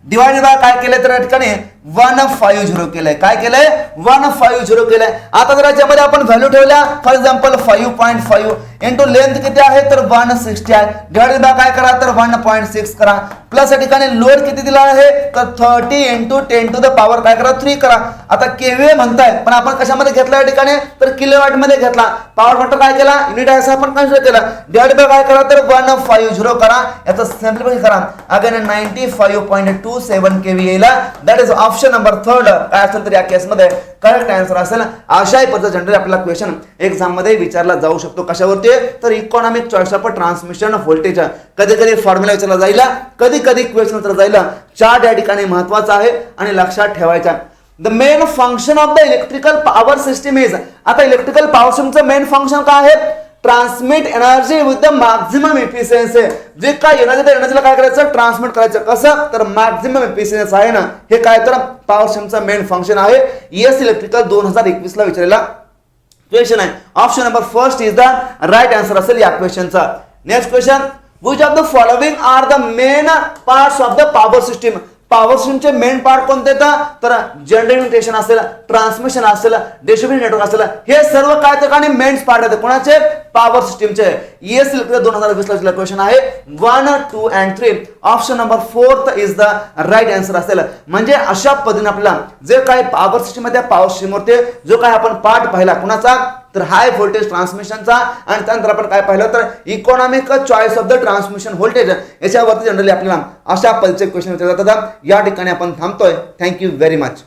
डिवाइडेड बाय काय केलंय तर या ठिकाणी 150 केलंय. काय केलंय 150 केलंय. आता जर याच्यामध्ये आपण व्हॅल्यू ठेवल्या फॉर एक्झाम्पल 5.5 इंटू लेंथ किती आहे तर 160 आहे डिवाइडेड बाय काय करा तर 1.6 करा प्लस या ठिकाणी लोड किती दिला आहे तर 30 इंटू 10 टू द पॉवर काय करा 3 करा. आता केव्हीए म्हणताय पण आपण कशामध्ये घेतला या ठिकाणी तर किलोवॅट मध्ये घेतला. पॉवर फॅक्टर काय केला युनिट आहे असं आपण कन्सिडर केला डिवाइडेड बाय काय करा तर 150 करा. याचा सिंपलिफाय करा अगेन 95.27 केव्ही येईल. दॅट इज ऑप्शन नंबर 3 काय असेल तर या केस मध्ये करेक्ट आन्सर असेल. अशा पद्धतीने जनरली आपल्याला क्वेश्चन एक्झाम मध्ये विचारला जाऊ शकतो. कशावरती तर economic choice of transmission voltage. कधी कधी फॉर्म्युला विचारला जाईल कधी कधी क्वेश्चन विचारला जाईल. चार्ट या ठिकाणी महत्वाचा आहे आणि लक्षात ठेवायचा. The main function of the electrical power system is. आता इलेक्ट्रिकल पॉवर सिस्टमचं मेन फंक्शन काय आहे transmit energy with the maximum efficiency. जे काय एनर्जी त्या एनर्जीला काय करायचं ट्रान्समिट करायचं कसं तर मॅक्झिमम एफिशियन्सी आहे ना हे काय तर पॉवर सिस्टमचं मेन फंक्शन आहे. एस इलेक्ट्रिकल 2021 ला विचारलेला क्वेश्चन आहे. Option number 1 is the right answer असेल या क्वेश्चनचा. Next question which of the following are the main parts of the power system. Power सिस्टमचे मेन पार्ट कोणते तर जनरेशन असेल ट्रान्समिशन असेल डिस्ट्रीब्युशन नेटवर्क असेल हे सर्व काय ठिकाणी मेन पार्ट आहेत कोणाचे पॉवर सिस्टमचे. ES 2020 ला क्वेश्चन आहे 1, 2 and 3. Option number 4 is the right answer असेल. म्हणजे अशा पद्धतीने आपल्याला जे काय पॉवर सिस्टम मध्ये पॉवर सिस्टम वरती जो काय आपण पार्ट पाहिला कुणाचा तर हाय व्होल्टेज ट्रान्समिशनचा आणि त्यानंतर आपण काय पाहिलं तर economic choice of the transmission voltage याच्यावरती जनरली आपल्याला अशा पद्धतीचे क्वेश्चन विचारले जातात. या ठिकाणी आपण थांबतोय. Thank you very much.